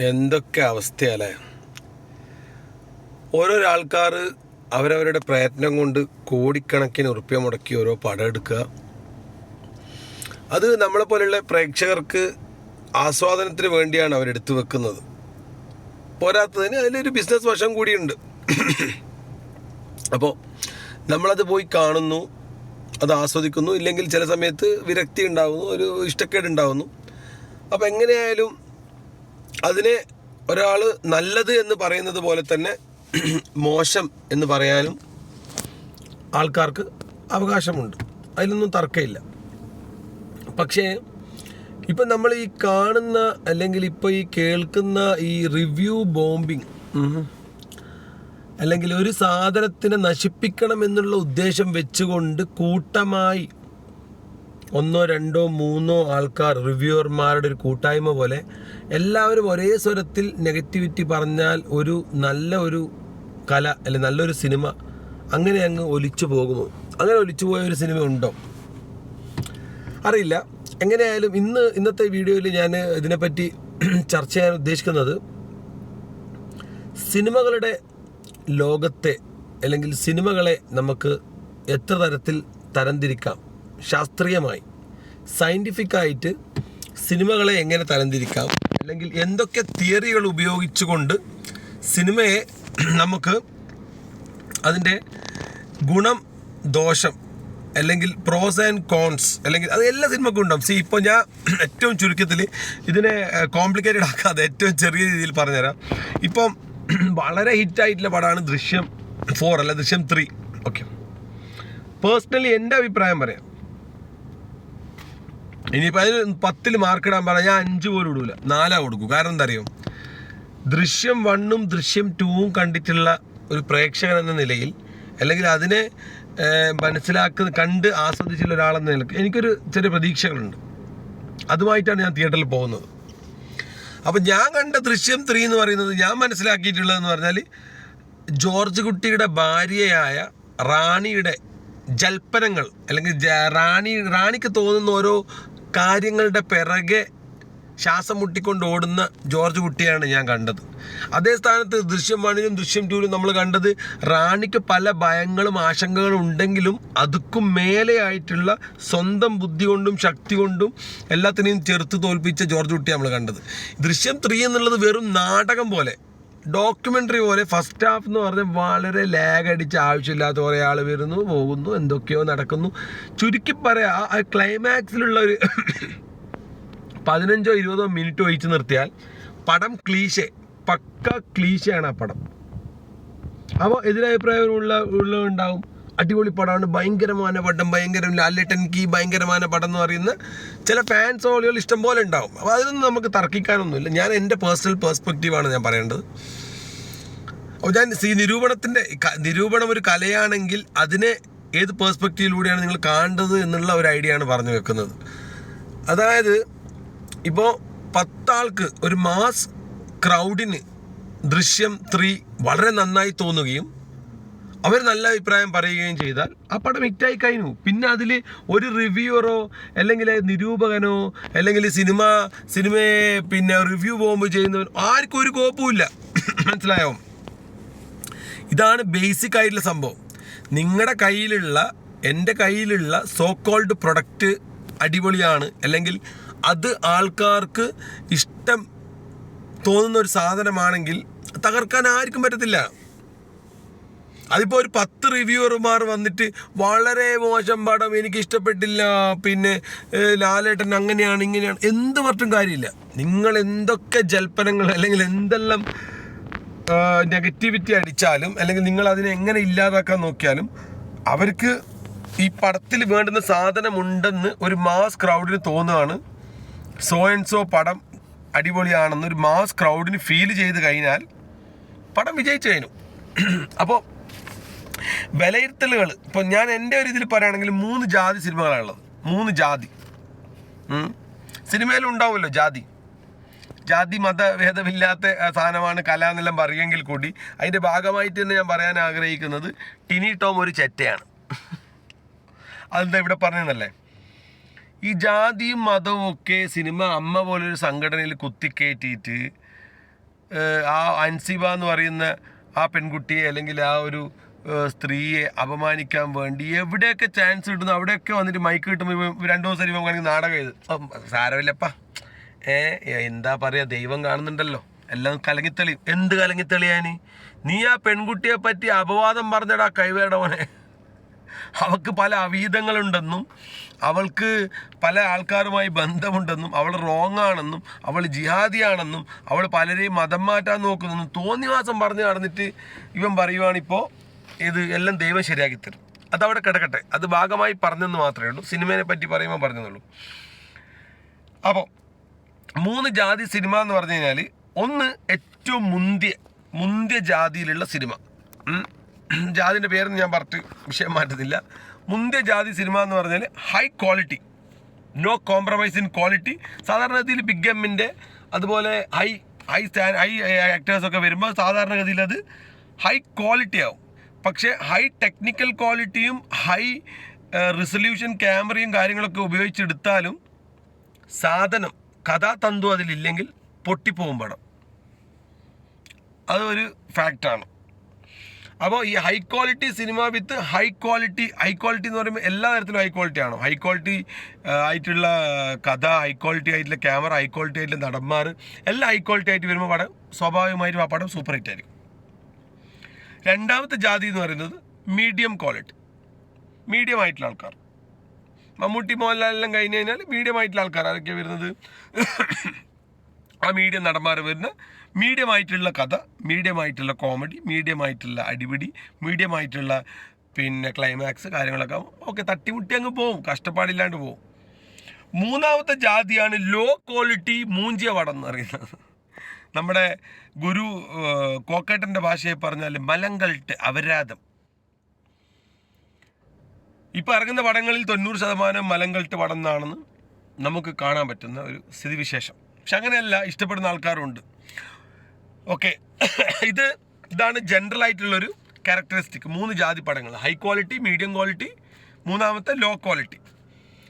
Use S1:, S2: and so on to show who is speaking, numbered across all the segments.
S1: എന്തൊക്കെ അവസ്ഥയല്ലേ. ഓരോരോ ആൾക്കാർ അവരവരുടെ പ്രയത്നം കൊണ്ട് കോടിക്കണക്കിന് ഉറുപ്പ്യ മുടക്കി ഓരോ പടം എടുക്കുക. അത് നമ്മളെ പോലെയുള്ള പ്രേക്ഷകർക്ക് ആസ്വാദനത്തിന് വേണ്ടിയാണ് അവരെടുത്തു വെക്കുന്നത്. പോരാത്തതിന് അതിലൊരു ബിസിനസ് വശം കൂടിയുണ്ട്. അപ്പോൾ നമ്മളത് പോയി കാണുന്നു, അത് ആസ്വദിക്കുന്നു, ഇല്ലെങ്കിൽ ചില സമയത്ത് വിരക്തി ഉണ്ടാകുന്നു, ഒരു ഇഷ്ടക്കേട് ഉണ്ടാകുന്നു. അപ്പോൾ എങ്ങനെയായാലും അതിനെ ഒരാൾ നല്ലത് എന്ന് പറയുന്നത് പോലെ തന്നെ മോശം എന്ന് പറയാനും ആൾക്കാർക്ക് അവകാശമുണ്ട്, അതിലൊന്നും തർക്കമില്ല. പക്ഷേ ഇപ്പം നമ്മൾ ഈ കാണുന്ന അല്ലെങ്കിൽ ഇപ്പോൾ ഈ കേൾക്കുന്ന ഈ റിവ്യൂ ബോംബിങ്, അല്ലെങ്കിൽ ഒരു സാധനത്തിനെ നശിപ്പിക്കണം എന്നുള്ള ഉദ്ദേശം വെച്ചുകൊണ്ട് കൂട്ടമായി 1, 2, 3 ആൾക്കാർ, റിവ്യൂവർമാരുടെ ഒരു കൂട്ടായ്മ പോലെ എല്ലാവരും ഒരേ സ്വരത്തിൽ നെഗറ്റിവിറ്റി പറഞ്ഞാൽ ഒരു നല്ല ഒരു കല അല്ലെങ്കിൽ നല്ലൊരു സിനിമ അങ്ങനെ അങ്ങ് ഒലിച്ചു പോകുമോ? അങ്ങനെ ഒലിച്ചു പോയ ഒരു സിനിമ ഉണ്ടോ അറിയില്ല. എങ്ങനെയായാലും ഇന്നത്തെ വീഡിയോയിൽ ഞാൻ ഇതിനെപ്പറ്റി ചർച്ച ചെയ്യാൻ ഉദ്ദേശിക്കുന്നത് സിനിമകളുടെ ലോകത്തെ അല്ലെങ്കിൽ സിനിമകളെ നമുക്ക് എത്ര തരത്തിൽ തരംതിരിക്കാം, ശാസ്ത്രീയമായി സയൻറ്റിഫിക്കായിട്ട് സിനിമകളെ എങ്ങനെ തരംതിരിക്കാം, അല്ലെങ്കിൽ എന്തൊക്കെ തിയറികൾ ഉപയോഗിച്ചുകൊണ്ട് സിനിമയെ നമുക്ക് അതിൻ്റെ ഗുണം ദോഷം അല്ലെങ്കിൽ പ്രോസ് ആൻഡ് കോൺസ് അല്ലെങ്കിൽ അത് എല്ലാ സിനിമക്കും ഉണ്ടാവും. ഇപ്പോൾ ഞാൻ ഏറ്റവും ചുരുക്കത്തിൽ ഇതിനെ കോംപ്ലിക്കേറ്റഡ് ആക്കാതെ ഏറ്റവും ചെറിയ രീതിയിൽ പറഞ്ഞുതരാം. ഇപ്പം വളരെ ഹിറ്റായിട്ടുള്ള പടമാണ് ദൃശ്യം 4 അല്ല ദൃശ്യം 3. ഓക്കെ, പേഴ്സണലി എൻ്റെ അഭിപ്രായം പറയാം. ഇനിയിപ്പോൾ അതിന് 10 മാർക്ക് ഇടാൻ പറഞ്ഞാൽ ഞാൻ 5 പോലും ഇടൂല, 4 കൊടുക്കും. കാരണം എന്താ അറിയോ, ദൃശ്യം 1ഉം ദൃശ്യം 2ഉം കണ്ടിട്ടുള്ള ഒരു പ്രേക്ഷകൻ എന്ന നിലയിൽ, അല്ലെങ്കിൽ അതിനെ കണ്ട് ആസ്വദിച്ചുള്ള ഒരാളെന്ന നിലയ്ക്ക് എനിക്കൊരു ചെറിയ പ്രതീക്ഷകളുണ്ട്. അതുമായിട്ടാണ് ഞാൻ തിയേറ്ററിൽ പോകുന്നത്. അപ്പം ഞാൻ കണ്ട ദൃശ്യം 3 എന്ന് പറയുന്നത്, ഞാൻ മനസ്സിലാക്കിയിട്ടുള്ളതെന്ന് പറഞ്ഞാൽ, ജോർജ് കുട്ടിയുടെ ഭാര്യയായ റാണിയുടെ ജൽപ്പനങ്ങൾ, അല്ലെങ്കിൽ റാണിക്ക് തോന്നുന്ന ഓരോ കാര്യങ്ങളുടെ പിറകെ ശ്വാസം മുട്ടിക്കൊണ്ട് ഓടുന്ന ജോർജ് കുട്ടിയാണ് ഞാൻ കണ്ടത്. അതേ സ്ഥാനത്ത് ദൃശ്യം 1നും ദൃശ്യം 2നും നമ്മൾ കണ്ടത് റാണിക്ക് പല ഭയങ്ങളും ആശങ്കകളും ഉണ്ടെങ്കിലും അതുക്കും മേലെയായിട്ടുള്ള സ്വന്തം ബുദ്ധി കൊണ്ടും ശക്തി കൊണ്ടും എല്ലാത്തിനെയും ചെറുത്ത് തോൽപ്പിച്ച ജോർജ് കുട്ടി നമ്മൾ കണ്ടത്. ദൃശ്യം 3 എന്നുള്ളത് വെറും നാടകം പോലെ, ഡോക്യുമെൻ്ററി പോലെ. ഫസ്റ്റ് ഹാഫ് എന്ന് പറഞ്ഞാൽ വളരെ ലാഗ് അടിച്ച് ആവശ്യമില്ലാത്ത കുറേ ആൾ വരുന്നു പോകുന്നു, എന്തൊക്കെയോ നടക്കുന്നു. ചുരുക്കി പറയാം, ആ ക്ലൈമാക്സിലുള്ള ഒരു 15 or 20 മിനിറ്റ് ഒഴിച്ച് നിർത്തിയാൽ പടം പക്ക ക്ലീശയാണ് ആ പടം. അപ്പോൾ എതിരഭിപ്രായം ഉണ്ടാവും. അടിപൊളി പടമാണ്, ഭയങ്കരമായ പടം, ഭയങ്കരമായ പടം എന്ന് പറയുന്ന ചില ഫാൻസ് ഓളികൾ ഇഷ്ടംപോലെ ഉണ്ടാവും. അപ്പോൾ അതിനൊന്നും നമുക്ക് തർക്കിക്കാനൊന്നുമില്ല. ഞാൻ എൻ്റെ പേഴ്സണൽ പേഴ്സ്പെക്റ്റീവാണ് ഞാൻ പറയേണ്ടത്. അപ്പോൾ ഞാൻ നിരൂപണം ഒരു കലയാണെങ്കിൽ അതിനെ ഏത് പേഴ്സ്പെക്റ്റീവിലൂടെയാണ് നിങ്ങൾ കാണേണ്ടത് എന്നുള്ള ഒരു ഐഡിയ ആണ് പറഞ്ഞു വെക്കുന്നത്. അതായത് ഇപ്പോൾ 10 ആൾക്ക്, ഒരു മാസ് ക്രൗഡിന് ദൃശ്യം 3 വളരെ നന്നായി തോന്നുകയും അവർ നല്ല അഭിപ്രായം പറയുകയും ചെയ്താൽ ആ പടം ഹിറ്റായി കഴിഞ്ഞു. പിന്നെ അതിൽ ഒരു റിവ്യൂവറോ അല്ലെങ്കിൽ നിരൂപകനോ അല്ലെങ്കിൽ സിനിമയെ റിവ്യൂ ബോംബ് ചെയ്യുന്നവൻ ആർക്കും ഒരു കോപ്പുമില്ല. മനസ്സിലായോ? ഇതാണ് ബേസിക് ആയിട്ടുള്ള സംഭവം. നിങ്ങളുടെ കയ്യിലുള്ള, എൻ്റെ കയ്യിലുള്ള സോ കോൾഡ് പ്രൊഡക്റ്റ് അടിപൊളിയാണ്, അല്ലെങ്കിൽ അത് ആൾക്കാർക്ക് ഇഷ്ടം തോന്നുന്ന ഒരു സാധനമാണെങ്കിൽ തകർക്കാൻ ആർക്കും പറ്റത്തില്ല. അതിപ്പോൾ ഒരു 10 റിവ്യൂവർമാർ വന്നിട്ട് വളരെ മോശം പടം, എനിക്ക് ഇഷ്ടപ്പെട്ടില്ല, ലാലേട്ടൻ അങ്ങനെയാണ് ഇങ്ങനെയാണ് എന്ത് പറഞ്ഞും കാര്യമില്ല. നിങ്ങൾ എന്തൊക്കെ ജൽപ്പനങ്ങൾ അല്ലെങ്കിൽ എന്തെല്ലാം നെഗറ്റിവിറ്റി അടിച്ചാലും, അല്ലെങ്കിൽ നിങ്ങൾ അതിനെ എങ്ങനെ ഇല്ലാതാക്കാൻ നോക്കിയാലും, അവർക്ക് ഈ പടത്തിൽ വേണ്ടുന്ന സാധനമുണ്ടെന്ന് ഒരു മാസ് ക്രൗഡിന് തോന്നുകയാണ്. സോ ആൻഡ് സോ പടം അടിപൊളിയാണെന്ന് ഒരു മാസ് ക്രൗഡിന് ഫീൽ ചെയ്ത് കഴിഞ്ഞാൽ പടം വിജയിച്ചു കഴിഞ്ഞു. അപ്പോൾ വിലയിരുത്തലുകൾ, ഇപ്പോൾ ഞാൻ എൻ്റെ ഒരു ഇതിൽ പറയുകയാണെങ്കിൽ 3 ജാതി സിനിമകളാണുള്ളത്. 3 ജാതി സിനിമയിലും ഉണ്ടാവുമല്ലോ. ജാതി മതഭേദമില്ലാത്ത സാധനമാണ് കല എന്നെല്ലാം പറയുമെങ്കിൽ കൂടി അതിൻ്റെ ഭാഗമായിട്ട് തന്നെ ഞാൻ പറയാൻ ആഗ്രഹിക്കുന്നത് ടിനി ടോം ഒരു ചെറ്റയാണ്. അതെന്താ ഇവിടെ പറഞ്ഞതെന്നല്ലേ, ഈ ജാതിയും മതവും ഒക്കെ സിനിമ അമ്മ പോലൊരു സംഘടനയിൽ കുത്തിക്കയറ്റിയിട്ട് ആ അൻസിബ എന്ന് പറയുന്ന ആ പെൺകുട്ടിയെ അല്ലെങ്കിൽ ആ ഒരു സ്ത്രീയെ അപമാനിക്കാൻ വേണ്ടി എവിടെയൊക്കെ ചാൻസ് കിട്ടുന്നു അവിടെയൊക്കെ വന്നിട്ട് മൈക്ക് കിട്ടുമ്പോൾ 2 ദിവസം ഇപ്പം കാണിക്കുന്ന നാടകം ഇത് സാരമില്ലപ്പാ എന്താ പറയുക, ദൈവം കാണുന്നുണ്ടല്ലോ, എല്ലാം കലങ്ങിത്തെളിയും. എന്ത് കലങ്ങിത്തെളിയാന്? നീ ആ പെൺകുട്ടിയെ പറ്റി അപവാദം പറഞ്ഞടാ കൈവേടവനെ. അവൾക്ക് പല അവീതങ്ങളുണ്ടെന്നും അവൾക്ക് പല ആൾക്കാരുമായി ബന്ധമുണ്ടെന്നും അവൾ റോങ് ആണെന്നും അവൾ ജിഹാദിയാണെന്നും അവൾ പലരെയും മതം മാറ്റാൻ നോക്കുന്നെന്നും തോന്നിവാസം പറഞ്ഞ് നടന്നിട്ട് ഇവൻ പറയുവാണിപ്പോൾ ഇത് എല്ലാം ദൈവം ശരിയാക്കി തരും. അതവിടെ കിടക്കട്ടെ, അത് ഭാഗമായി പറഞ്ഞെന്ന് മാത്രമേ ഉള്ളൂ. സിനിമയെ പറ്റി പറയുമ്പോൾ പറഞ്ഞെന്നുള്ളൂ. അപ്പോൾ 3 ജാതി സിനിമ എന്ന് പറഞ്ഞു കഴിഞ്ഞാൽ, ഒന്ന് ഏറ്റവും മുന്തിയ ജാതിയിലുള്ള സിനിമ. ജാതിൻ്റെ പേരൊന്നും ഞാൻ പറഞ്ഞിട്ട് വിഷയം മാറ്റുന്നില്ല. മുന്തിയ ജാതി സിനിമ എന്ന് പറഞ്ഞാൽ high quality, no compromise in quality. സാധാരണഗതിയിൽ ബിഗ് എമ്മിൻ്റെ അതുപോലെ ഹൈ ആക്ടേഴ്സൊക്കെ വരുമ്പോൾ സാധാരണഗതിയിൽ അത് ഹൈ ക്വാളിറ്റി ആവും. പക്ഷേ ഹൈ ടെക്നിക്കൽ ക്വാളിറ്റിയും ഹൈ റിസൊല്യൂഷൻ ക്യാമറയും കാര്യങ്ങളൊക്കെ ഉപയോഗിച്ചെടുത്താലും സാധനം കഥാതന്തു അതിലില്ലെങ്കിൽ പൊട്ടിപ്പോകും പടം. അതൊരു ഫാക്റ്റാണ്. അപ്പോൾ ഈ high quality cinema with high quality എന്ന് പറയുമ്പോൾ എല്ലാ തരത്തിലും ഹൈ ക്വാളിറ്റി ആണോ? ഹൈ ക്വാളിറ്റി ആയിട്ടുള്ള കഥ, ഹൈ ക്വാളിറ്റി ആയിട്ടുള്ള ക്യാമറ, ഹൈ ക്വാളിറ്റി ആയിട്ടുള്ള നടന്മാർ, എല്ലാം ഹൈ ക്വാളിറ്റി ആയിട്ട് വരുമ്പോൾ പടം സ്വാഭാവികമായിട്ടും ആ പടം സൂപ്പർ ഹിറ്റ് ആയിരിക്കും. രണ്ടാമത്തെ ജാതി എന്ന് പറയുന്നത് മീഡിയം ക്വാളിറ്റി, മീഡിയം ആയിട്ടുള്ള ആൾക്കാർ. മമ്മൂട്ടി മോഹൻലാലെല്ലാം കഴിഞ്ഞ് കഴിഞ്ഞാൽ മീഡിയം ആയിട്ടുള്ള ആൾക്കാർ ആരൊക്കെയാണ് വരുന്നത്? ആ മീഡിയം നടന്മാർ വരുന്ന മീഡിയം ആയിട്ടുള്ള കഥ, മീഡിയം ആയിട്ടുള്ള കോമഡി, മീഡിയം ആയിട്ടുള്ള അടിപിടി, മീഡിയം ആയിട്ടുള്ള പിന്നെ ക്ലൈമാക്സ് കാര്യങ്ങളൊക്കെ ഓക്കെ തട്ടിമുട്ടി അങ്ങ് പോവും, കഷ്ടപ്പാടില്ലാണ്ട് പോവും. മൂന്നാമത്തെ ജാതിയാണ് ലോ ക്വാളിറ്റി മൂഞ്ചിയ പടം എന്ന് പറയുന്നത്. നമ്മുടെ ഗുരു കോക്കേട്ടൻ്റെ ഭാഷയെ പറഞ്ഞാൽ മലങ്കൾട്ട് അപരാധം. ഇപ്പോൾ ഇറങ്ങുന്ന പടങ്ങളിൽ 90% മലങ്കൾട്ട് പടം എന്നാണെന്ന് നമുക്ക് കാണാൻ പറ്റുന്ന ഒരു സ്ഥിതിവിശേഷം. പക്ഷെ അങ്ങനെയല്ല, ഇഷ്ടപ്പെടുന്ന ആൾക്കാരുണ്ട്. ഓക്കെ, ഇതാണ് ജനറൽ ആയിട്ടുള്ളൊരു ക്യാരക്ടറിസ്റ്റിക്. 3 ജാതി പടങ്ങൾ: ഹൈ ക്വാളിറ്റി, മീഡിയം ക്വാളിറ്റി, മൂന്നാമത്തെ ലോ ക്വാളിറ്റി.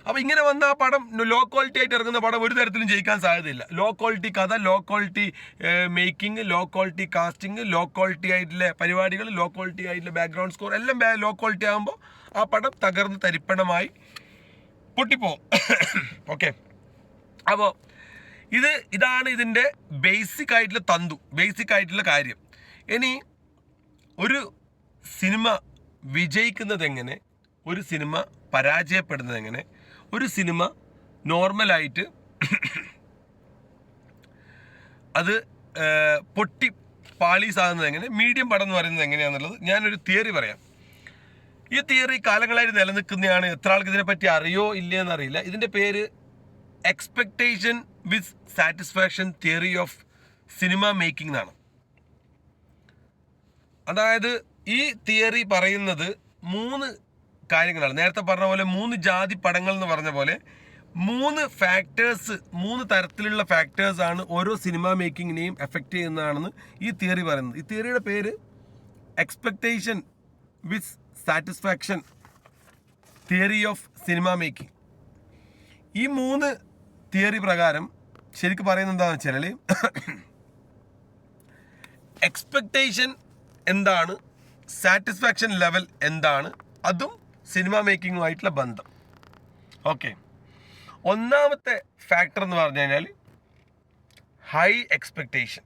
S1: അപ്പോൾ ഇങ്ങനെ വന്ന ആ പടം ലോ ക്വാളിറ്റി ആയിട്ട് ഇറങ്ങുന്ന പടം ഒരു തരത്തിലും ജയിക്കാൻ സാധ്യതയില്ല. ലോ ക്വാളിറ്റി കഥ, low quality making, low quality casting, low quality ആയിട്ടുള്ള പരിപാടികൾ, ലോ ക്വാളിറ്റി ആയിട്ടുള്ള ബാക്ക്ഗ്രൗണ്ട് സ്കോർ എല്ലാം ലോ ക്വാളിറ്റി ആകുമ്പോൾ ആ പടം തകർന്ന് തരിപ്പണമായി പൊട്ടിപ്പോവും. ഓക്കെ, അപ്പോൾ ഇതാണ് ഇതിൻ്റെ ബേസിക് ആയിട്ടുള്ള ബേസിക് ആയിട്ടുള്ള കാര്യം. ഇനി ഒരു സിനിമ വിജയിക്കുന്നത് എങ്ങനെ, ഒരു സിനിമ പരാജയപ്പെടുന്നത് എങ്ങനെ, ഒരു സിനിമ നോർമലായിട്ട് അത് പൊട്ടി പാളീസാകുന്നത് എങ്ങനെ, മീഡിയം പടം എന്ന് പറയുന്നത് എങ്ങനെയാണെന്നുള്ളത് ഞാനൊരു തിയറി പറയാം. ഈ തിയറി കാലങ്ങളായിട്ട് നിലനിൽക്കുന്നതാണ്. എത്ര ആൾക്ക് ഇതിനെപ്പറ്റി അറിയോ ഇല്ലയെന്ന് അറിയില്ല. ഇതിൻ്റെ പേര് expectation with satisfaction theory of cinema making എന്നാണ്. അതായത് ഈ തിയറി പറയുന്നത് 3 കാര്യങ്ങളാണ്. നേരത്തെ പറഞ്ഞ പോലെ 3 ജാതി പടങ്ങൾ എന്ന് പറഞ്ഞ പോലെ 3 ഫാക്ടേഴ്സ്, 3 തരത്തിലുള്ള ഫാക്ടേഴ്സാണ് ഓരോ സിനിമ മേക്കിങ്ങിനെയും എഫക്റ്റ് ചെയ്യുന്നതാണെന്ന് ഈ തിയറി പറയുന്നത്. ഈ തിയറിയുടെ പേര് expectation with satisfaction theory of cinema making. ഈ 3 തിയറി പ്രകാരം ശരിക്കും പറയുന്നത് എന്താണെന്ന് വെച്ചാൽ, എക്സ്പെക്ടേഷൻ എന്താണ്, സാറ്റിസ്ഫാക്ഷൻ ലെവൽ എന്താണ്, അതും സിനിമ മേക്കിങ്ങുമായിട്ടുള്ള ബന്ധം. ഓക്കെ, ഒന്നാമത്തെ ഫാക്ടർ എന്ന് പറഞ്ഞു കഴിഞ്ഞാൽ ഹൈ എക്സ്പെക്ടേഷൻ.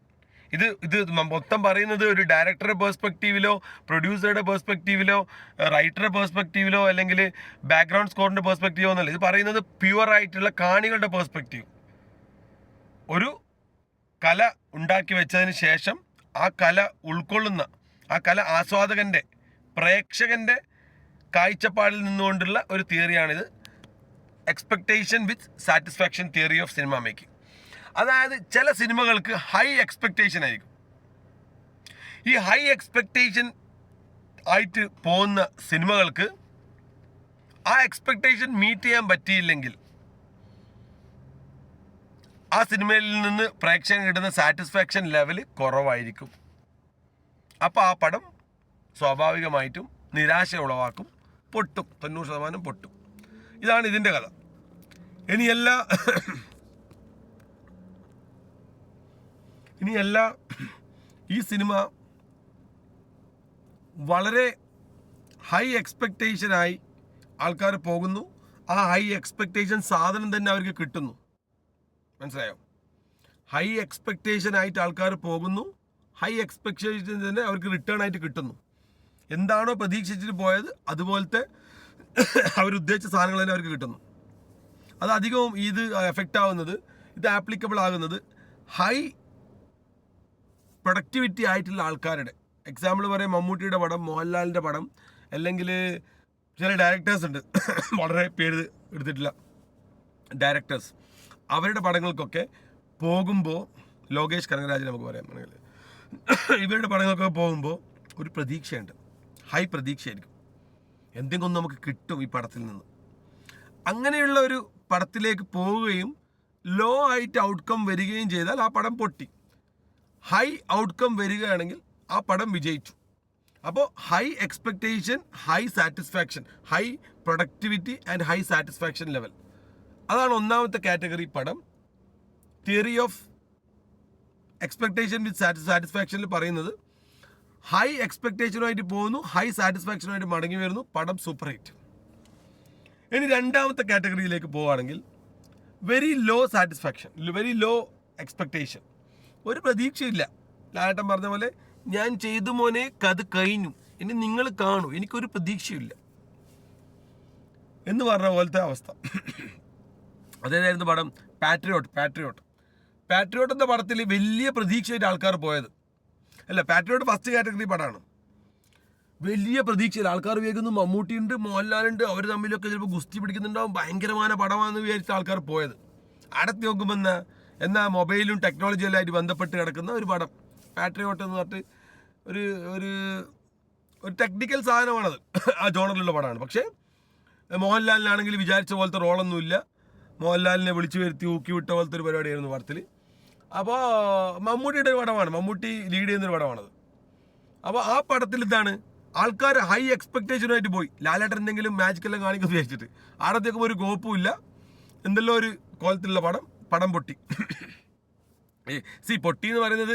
S1: ഇത് മൊത്തം പറയുന്നത് ഒരു ഡയറക്ടറുടെ പേഴ്സ്പെക്റ്റീവിലോ പ്രൊഡ്യൂസറുടെ പേഴ്സ്പെക്റ്റീവിലോ റൈറ്ററുടെ പേഴ്സ്പെക്റ്റീവിലോ അല്ലെങ്കിൽ ബാക്ക്ഗ്രൗണ്ട് സ്കോറിൻ്റെ പേഴ്സ്പെക്റ്റീവോ എന്നല്ല. ഇത് പറയുന്നത് പ്യുവറായിട്ടുള്ള കാണികളുടെ പേഴ്സ്പെക്റ്റീവ്. ഒരു കല ഉണ്ടാക്കി വെച്ചതിന് ശേഷം ആ കല ഉൾക്കൊള്ളുന്ന, ആ കല ആസ്വാദകൻ്റെ, പ്രേക്ഷകൻ്റെ കാഴ്ചപ്പാടിൽ നിന്നുകൊണ്ടുള്ള ഒരു തിയറിയാണിത്, expectation with satisfaction theory of cinema making. അതായത് ചില സിനിമകൾക്ക് ഹൈ എക്സ്പെക്ടേഷൻ ആയിരിക്കും. ഈ ഹൈ എക്സ്പെക്ടേഷൻ ആയിട്ട് പോകുന്ന സിനിമകൾക്ക് ആ എക്സ്പെക്ടേഷൻ മീറ്റ് ചെയ്യാൻ പറ്റിയില്ലെങ്കിൽ ആ സിനിമയിൽ നിന്ന് പ്രേക്ഷകൻ കിട്ടുന്ന സാറ്റിസ്ഫാക്ഷൻ ലെവൽ കുറവായിരിക്കും. അപ്പോൾ ആ പടം സ്വാഭാവികമായിട്ടും നിരാശ ഉളവാക്കും, പൊട്ടും, 90% പൊട്ടും. ഇതാണ് ഇതിൻ്റെ കഥ. ഇനി എല്ലാ ഈ സിനിമ വളരെ ഹൈ എക്സ്പെക്റ്റേഷനായി ആൾക്കാർ പോകുന്നു. ആ ഹൈ എക്സ്പെക്റ്റേഷൻ സാധനം തന്നെ അവർക്ക് കിട്ടുന്നു. മനസ്സിലായോ? ഹൈ എക്സ്പെക്റ്റേഷനായിട്ട് ആൾക്കാർ പോകുന്നു, ഹൈ എക്സ്പെക്റ്റേഷൻ തന്നെ അവർക്ക് റിട്ടേൺ ആയിട്ട് കിട്ടുന്നു. എന്താണോ പ്രതീക്ഷിച്ചിട്ട് പോയത് അതുപോലത്തെ അവരുദ്ദേശിച്ച സാധനങ്ങൾ തന്നെ അവർക്ക് കിട്ടുന്നു. അത് അധികവും ഇത് എഫക്റ്റ് ആവുന്നത്, ഇത് ആപ്ലിക്കബിൾ ആകുന്നത് ഹൈ പ്രൊഡക്ടിവിറ്റി ആയിട്ടുള്ള ആൾക്കാരുടെ. എക്സാമ്പിൾ പറയാം, മമ്മൂട്ടിയുടെ പടം, മോഹൻലാലിൻ്റെ പടം, അല്ലെങ്കിൽ ചില ഡയറക്ടേഴ്സ് ഉണ്ട് വളരെ പേര് എടുത്തിട്ടില്ല ഡയറക്ടേഴ്സ്, അവരുടെ പടങ്ങൾക്കൊക്കെ പോകുമ്പോൾ, ലോകേഷ് കനകരാജ് നമുക്ക് പറയാം, ഇവരുടെ പടങ്ങൾക്കൊക്കെ പോകുമ്പോൾ ഒരു പ്രതീക്ഷയുണ്ട്, ഹൈ പ്രതീക്ഷയായിരിക്കും, എന്തെങ്കിലും നമുക്ക് കിട്ടും ഈ പടത്തിൽ നിന്ന്. അങ്ങനെയുള്ള ഒരു പടത്തിലേക്ക് പോവുകയും ലോ ആയിട്ട് ഔട്ട്കം വരികയും ചെയ്താൽ ആ പടം പൊട്ടി. ഹൈ ഔട്ട്കം വരികയാണെങ്കിൽ ആ പടം വിജയിച്ചു. അപ്പോൾ high expectation, high satisfaction, high productivity and high satisfaction level, അതാണ് ഒന്നാമത്തെ കാറ്റഗറി പടം. തിയറി ഓഫ് എക്സ്പെക്റ്റേഷൻ വിത്ത് സാറ്റിസ്ഫാക്ഷനിൽ പറയുന്നത് ഹൈ എക്സ്പെക്റ്റേഷനുമായിട്ട് പോകുന്നു, ഹൈ സാറ്റിസ്ഫാക്ഷനുമായിട്ട് മടങ്ങി വരുന്നു, പടം സൂപ്പർ ഹിറ്റ്. ഇനി രണ്ടാമത്തെ കാറ്റഗറിയിലേക്ക് പോവുകയാണെങ്കിൽ very low satisfaction, very low expectation, ഒരു പ്രതീക്ഷയില്ല. ലാലേട്ടൻ പറഞ്ഞ പോലെ ഞാൻ ചെയ്തു മോനെ, കഥ കഴിഞ്ഞു, ഇനി നിങ്ങൾ കാണൂ, എനിക്കൊരു പ്രതീക്ഷയില്ല എന്ന് പറഞ്ഞ പോലത്തെ അവസ്ഥ. അതേതായിരുന്നു പടം? പാട്രിയോട്ട് എന്ന പടത്തിൽ വലിയ പ്രതീക്ഷയായിട്ട് ആൾക്കാർ പോയത്. അല്ല, പാട്രിയോട്ട് ഫസ്റ്റ് കാറ്റഗറി പടമാണ്. വലിയ പ്രതീക്ഷയിൽ ആൾക്കാർ വിചാരിക്കുന്നു മമ്മൂട്ടിയുണ്ട്, മോഹൻലാലുണ്ട്, അവർ തമ്മിലൊക്കെ ചിലപ്പോൾ ഗുസ്തി പിടിക്കുന്നുണ്ടാവും, ഭയങ്കരമായ പടമാണെന്ന് വിചാരിച്ച ആൾക്കാർ പോയത്. അടുത്ത് നോക്കുമ്പോൾ എന്നാ മൊബൈലും ടെക്നോളജിയും എല്ലായിട്ട് ബന്ധപ്പെട്ട് കിടക്കുന്ന ഒരു പടം പാട്രിയോട്ട് എന്ന് പറഞ്ഞിട്ട് ഒരു ഒരു ഒരു ടെക്നിക്കൽ സാധനമാണത്, ആ ജോണറിലുള്ള പടമാണ്. പക്ഷേ മോഹൻലാലിനാണെങ്കിൽ വിചാരിച്ച പോലത്തെ റോളൊന്നുമില്ല, മോഹൻലാലിനെ വിളിച്ചു വരുത്തി ഊക്കി വിട്ട പോലത്തെ ഒരു പരിപാടിയായിരുന്നു പടത്തിൽ. അപ്പോൾ മമ്മൂട്ടിയുടെ ഒരു പടമാണ്, മമ്മൂട്ടി ലീഡ് ചെയ്യുന്നൊരു പടമാണത്. അപ്പോൾ ആ പടത്തിൽ ഇതാണ് ആൾക്കാർ ഹൈ എക്സ്പെക്റ്റേഷനായിട്ട് പോയി, ലാലേട്ടൻ എന്തെങ്കിലും മാജിക്കെല്ലാം കാണിക്കുന്നു വിചാരിച്ചിട്ട്. ആടത്തേക്കും ഒരു കോപ്പുമില്ല, എന്തെല്ലോ ഒരു കോലത്തിലുള്ള പടം പൊട്ടി. പൊട്ടി എന്ന് പറയുന്നത്